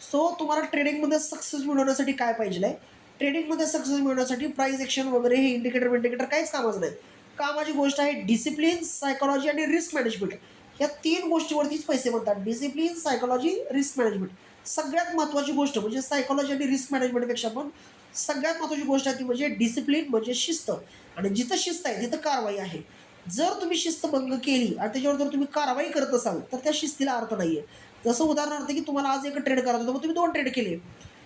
सो तुम्हाला ट्रेडिंगमध्ये सक्सेस मिळवण्यासाठी काय पाहिजे आहे, ट्रेडिंगमध्ये सक्सेस मिळवण्यासाठी प्राईज एक्शन वगैरे हे इंडिकेटर काहीच कामाचं नाही. कामाची गोष्ट आहे डिसिप्लिन, सायकोलॉजी आणि रिस्क मॅनेजमेंट. या 3 गोष्टीवरतीच पैसे बनतात. Discipline, psychology, risk management. सगळ्यात महत्त्वाची गोष्ट म्हणजे सायकोलॉजी आणि रिस्क मॅनेजमेंटपेक्षा पण सगळ्यात महत्त्वाची गोष्ट आहे ती म्हणजे डिसिप्लिन, म्हणजे शिस्त. आणि जिथं शिस्त आहे तिथं कारवाई आहे. जर तुम्ही शिस्तभंग केली आणि त्याच्यावर जर तुम्ही कारवाई करत असाल तर त्या शिस्तीला अर्थ नाही आहे. जसं उदाहरणार्थ की तुम्हाला आज एक ट्रेड करायचं होतं, मग तुम्ही 2 ट्रेड केले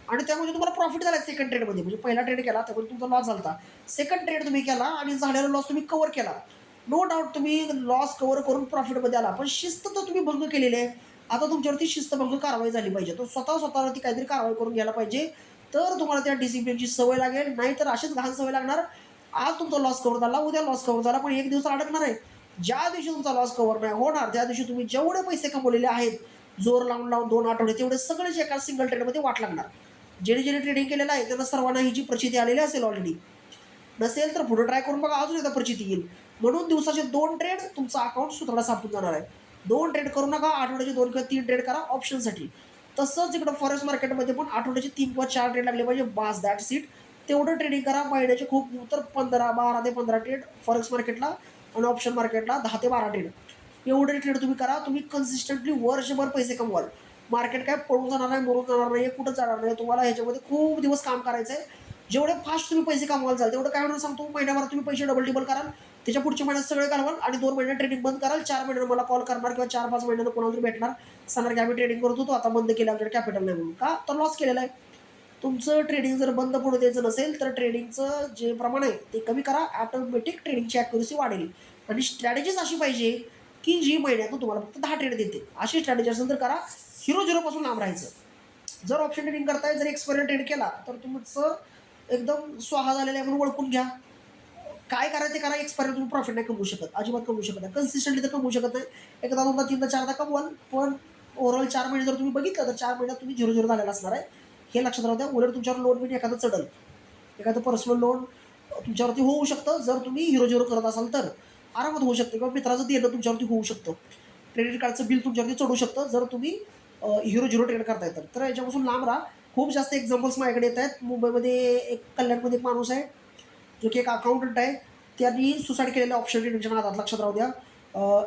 आणि त्यामध्ये तुम्हाला प्रॉफिट झाला सेकंड ट्रेडमध्ये. म्हणजे पहिला ट्रेड केला त्यामध्ये तुमचा लॉस झाला होता. सेकंड ट्रेड तुम्ही केला आणि झालेला लॉस तुम्ही कव्हर केला. नो डाऊट तुम्ही लॉस कव्हर करून प्रॉफिटमध्ये आला. पण शिस्त तर तुम्ही भंग केलेली आहे. आता तुमच्यावरती शिस्तभंग कारवाई झाली पाहिजे. तो स्वतःवरती काहीतरी कारवाई करून घ्यायला पाहिजे. तर तुम्हाला त्या डिसिप्लिनची सवय लागेल. नाहीतर अशीच घाण सवय लागणार. आज तुमचा लॉस कव्हर झाला, उद्या लॉस कव्हर झाला, पण एक दिवस अडकणार आहे. ज्या दिवशी तुमचा लॉस कव्हर नाही होणार, त्या दिवशी तुम्ही जेवढे पैसे कमवलेले आहेत, जोर लावून लावून 2 आठवडे, तेवढे सगळेच एका सिंगल ट्रेडमध्ये वाट लागणार. ज्याने ज्याने ट्रेडिंग केलेलं आहे त्यांना सर्वांना ही जी प्रचिती आलेली असेल ऑलरेडी. नसेल तर पुढे ट्राय करून बघा, अजून एकदा प्रचिती येईल. म्हणून दिवसाचे 2 ट्रेड तुमचा अकाउंट सुधारणा सापून जाणार आहे. 2 ट्रेड करू नका, आठवड्याचे 2 किंवा 3 ट्रेड करा ऑप्शनसाठी. तसंच इकडं फॉरेक्स मार्केटमध्ये पण आठवड्याचे 3 किंवा 4 ट्रेड लागले पाहिजे, बास दॅट्स इट. तेवढं ट्रेडिंग करा. महिन्याचे खूप तर 12 ते 15 ट्रेड फॉरेक्स मार्केटला आणि ऑप्शन मार्केटला 10 ते 12 ट्रेड. एवढे ट्रेड तुम्ही करा. तुम्ही कन्सिस्टंटली वर्षभर पैसे कमवाल. मार्केट काय पळून जाणार नाही, मरून जाणार नाही, कुठं जाणार नाही. तुम्हाला ह्याच्यामध्ये खूप दिवस काम करायचं आहे. जेवढे फास्ट तुम्ही पैसे कमवाल जाल तेवढं काय होणार सांगतो, महिन्याभर तुम्ही पैसे डबल टिबल कराल. त्याच्या पुढच्या महिन्यात सगळे घालवाल आणि 2 महिन्यात ट्रेडिंग बंद कराल. 4 महिन्यानं मला कॉल करणार किंवा 4-5 महिन्यानं कोणाला तरी भेटणार, सांगणार की आम्ही ट्रेडिंग करत होतो, आता बंद केलं, आमच्याकडे कॅपिटल नाही म्हणून. का तर लॉस केलेला आहे. तुमचं ट्रेडिंग जर बंद पडू द्यायचं नसेल तर ट्रेडिंगचं जे प्रमाण आहे ते कमी करा. ऑटोमॅटिक ट्रेडिंगची ॲक्युरसी वाढेल. आणि स्ट्रॅटेजीच अशी पाहिजे की जी महिन्यातून तुम्हाला फक्त 10 ट्रेड देते. अशी स्ट्रॅटेजी असेल तर करा. झिरोपासून लांब राहायचं. जर ऑप्शन ट्रेडिंग करताय, जर एक्सपायरी ट्रेड केला तर तुमचं एकदम स्वाहा झालेलं आहे म्हणून ओळखून घ्या. काय करायचं ते करा. एक्सपायरी तुम्ही प्रॉफिट नाही कमवू शकत, अजिबात कमवू शकत नाही. कन्सिस्टंटली तर कमवू शकत नाही. एकदा 2दा 3दा 4दा कमवाल, पण ओव्हरऑल 4 महिने जर तुम्ही बघितलं तर 4 महिन्यात तुम्ही 0 झालेला असणार आहे. हे लक्षात राहू द्या. उलट तुमच्यावर लोन बिन एखादं चढल, एखादं पर्सनल लोन तुमच्यावरती होऊ शकतं. जर तुम्ही 0 करत असाल तर आरामात होऊ शकते, किंवा मित्राचं देणं तुमच्यावरती होऊ शकतं. क्रेडिट कार्डचं बिल तुमच्यावरती चढू शकतं जर तुम्ही 0 ट्रेड करताय तर याच्यापासून लांब राहा. खूप जास्त एक्झाम्पल्स माझ्याकडे येत आहेत. मुंबईमध्ये एक कल्याणमध्ये एक माणूस आहे जो की एक अकाउंटंट आहे. त्यांनी सुसाईड केलेल्या ऑप्शन ट्रेडिंगच्या नादात. लक्षात राहू द्या.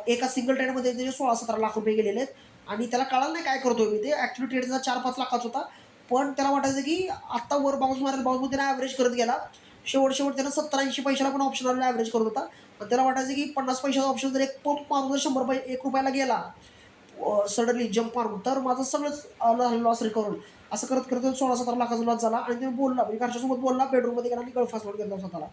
एका सिंगल ट्रेडमध्ये त्याचे 16-17 लाख रुपये गेलेले आहेत आणि त्याला कळालं नाही काय करतोय मी. ते ॲक्च्युली ट्रेड त्याचा 4-5 लाखाचा होता, पण त्याला वाटायचं की आत्ता वर बाउन्स मारेल, बाउन्समध्ये त्याने ॲव्हरेज करत गेला. शेवट त्यानं 70-80 पैशाला पण ऑप्शन आलेला ॲव्हरेज करत होता. आणि त्याला वाटायचं की 50 पैशाचा ऑप्शन जर एक पंप मारून जर 100 ₹1 गेला सडनली जंप मारून, तर माझं सगळंच लॉस रिकवर होईल. असं करत करत 16-17 लाखाचा लॉस झाला. आणि त्याने बोलला, म्हणजे घरच्यासोबत बोलला, बेडरूममध्ये गेला आणि गळफास लावून घेतला स्वतःला.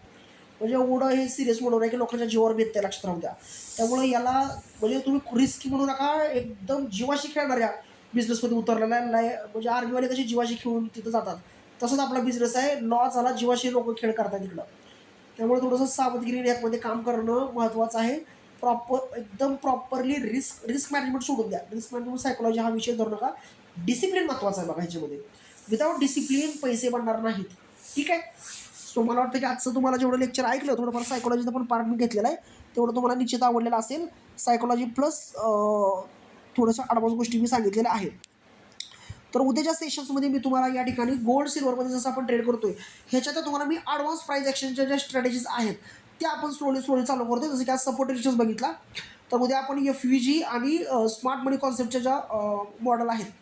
म्हणजे एवढं हे सिरियस म्हणून आहे की लोकांच्या जीवावर बेतते. लक्षात राहू द्या. त्यामुळे याला म्हणजे तुम्ही रिस्की म्हणू नका. एकदम जीवाशी खेळणाऱ्या बिझनेसमध्ये उतरलेला आहे. म्हणजे आर्मीवाले कशी जीवाशी खेळून तिथं जातात, तसंच आपला बिझनेस आहे. लॉस झाला, जीवाशी लोक खेळ करतात इकडं. त्यामुळे थोडंसं सावधगिरीने यामध्ये काम करणं महत्त्वाचं आहे. एकदम प्रॉपरली रिस्क मॅनेजमेंट सोडून द्या. रिस्क मॅनेजमेंट सायकोलॉजी हा विषय धरू नका. डिसिप्लिन महत्त्वाचा आहे बघा ह्याच्यामध्ये. विदाऊट डिसिप्लिन पैसे बनणार नाहीत. ठीक आहे. सो मला वाटतं की आजचं तुम्हाला जेवढं लेक्चर ऐकलं, थोडंफार सायकोलॉजीचं पण पार्ट मी घेतलेला आहे, तेवढं तुम्हाला निश्चित आवडलेलं असेल. सायकोलॉजी प्लस थोडंसं ॲडव्हान्स गोष्टी मी सांगितलेल्या आहेत. तर उद्याच्या सेशन्समध्ये मी तुम्हाला या ठिकाणी गोल्ड सिल्वरमध्ये जसं आपण ट्रेड करतोय, ह्याच्यात तुम्हाला मी ॲडव्हान्स प्राईस एक्सचेंजच्या ज्या स्ट्रॅटेजीज आहेत त्या आपण स्लोली चालू करतोय. जसं की आज सपोर्ट रेजिस्टन्स बघितला, तर उद्या आपण FVG आणि स्मार्ट मनी कॉन्सेप्टच्या ज्या मॉडेल आहेत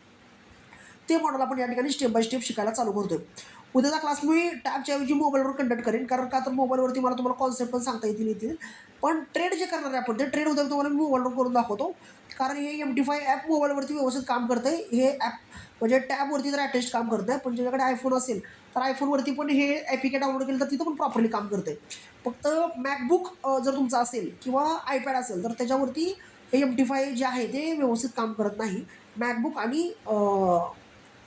ते मॉडेल आपण या ठिकाणी स्टेप बाय स्टेप शिकायला चालू करतोय. उद्याचा क्लास मी टॅबच्या ऐवजी मोबाईलवर कंडक्ट करेन, कारण का तर मोबाईलवरती मला तुम्हाला कॉन्सेप्ट पण सांगता येतील. पण ट्रेड जे करणार आहे आपण, ते ट्रेड उद्या तुम्हाला मी मोबाईलवर करून दाखवतो. कारण हे MT5 ॲप मोबाईलवरती व्यवस्थित काम करतं आहे. हे ॲप म्हणजे टॅबवरती तर ॲटेस्ट काम करतं आहे, पण ज्याच्याकडे आयफोन असेल तर आयफोनवरती पण हे APK डाउनलोड केलं तर तिथं पण प्रॉपरली काम करतं आहे. फक्त मॅकबुक जर तुमचा असेल किंवा iPad असेल तर त्याच्यावरती हे MT5 जे आहे ते व्यवस्थित काम करत नाही. मॅकबुक आणि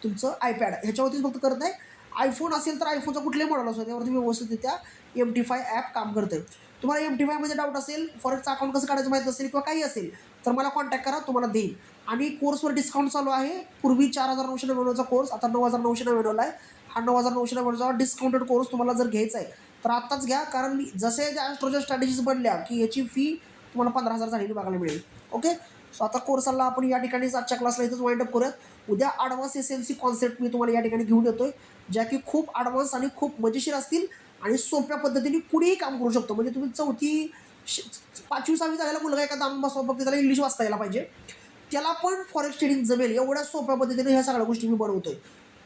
तुमचं iPad ह्याच्यावरतीच फक्त करत आहे. आयफोन असेल तर आयफोनचा कुठल्याही मॉडेल असो त्यावरती व्यवस्थितरित्या MT5 ॲप काम करतं आहे. तुम्हाला MT5मध्ये डाऊट असेल, फॉरेक्सचं अकाउंट कसं काढायचं माहीत नसेल किंवा काही असेल तर मला कॉन्टॅक्ट करा, तुम्हाला देईल. आणि कोर्सवर डिस्काउंट चालू आहे. पूर्वी 4,999चा कोर्स आता 9,999 आहे. हा 9,999चा डिस्काउंटेड कोर्स तुम्हाला जर घ्यायचा आहे तर आत्ताच घ्या. कारण जसे ज्या ॲस्ट्रोच्या स्ट्रॅटेजीज बनल्या की याची फी तुम्हाला 15,000 झालेली बघायला मिळेल. ओके. सो आता कोर्सला आपण या ठिकाणीच आजच्या क्लासला इथंच वाइंड अप करूयात. उद्या ॲडव्हान्स SMC कॉन्सेप्ट मी तुम्हाला या ठिकाणी घेऊन येतोय, ज्या की खूप ॲडव्हान्स आणि खूप मजेशीर असतील आणि सोप्या पद्धतीने कुणीही काम करू शकतो. म्हणजे तुम्ही 4थी 5वी-6वी झालेला मुलगा एखादा आणून बसवा, फक्त त्याला इंग्लिश वाचता यायला पाहिजे, त्याला पण फॉरेक्स ट्रेडिंग जमेल एवढ्या सोप्या पद्धतीने ह्या सगळ्या गोष्टी मी बनवतोय.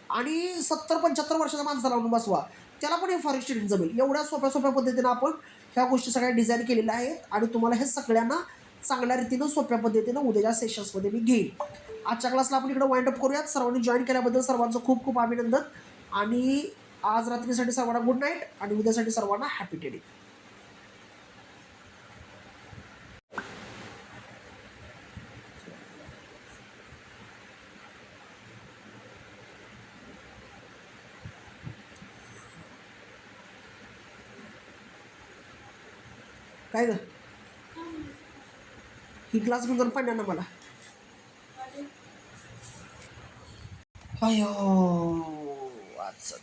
आणि 70-75 वर्षाचा माणसाला आणून बसवा, त्याला पण हे फॉरेक्स ट्रेडिंग जमेल. एवढ्या सोप्या पद्धतीनं आपण ह्या गोष्टी सगळ्या डिझाईन केलेल्या आहेत आणि तुम्हाला हे सगळ्यांना चांगल्या रीतीनं सोप्या पद्धतीनं उद्याच्या सेशन्समध्ये मी घेईन. आजच्या क्लासला आपण इकडे वाइंड अप करूयात. सर्वांनी जॉईन केल्याबद्दल सर्वांचं खूप खूप अभिनंदन. आणि आज रात्रीसाठी सर्वांना गुड नाईट आणि उद्यासाठी सर्वांना हॅपी टेडिंग. काय ग ही क्लास घेऊन जाऊन पाण्या ना मला. अयो आजचा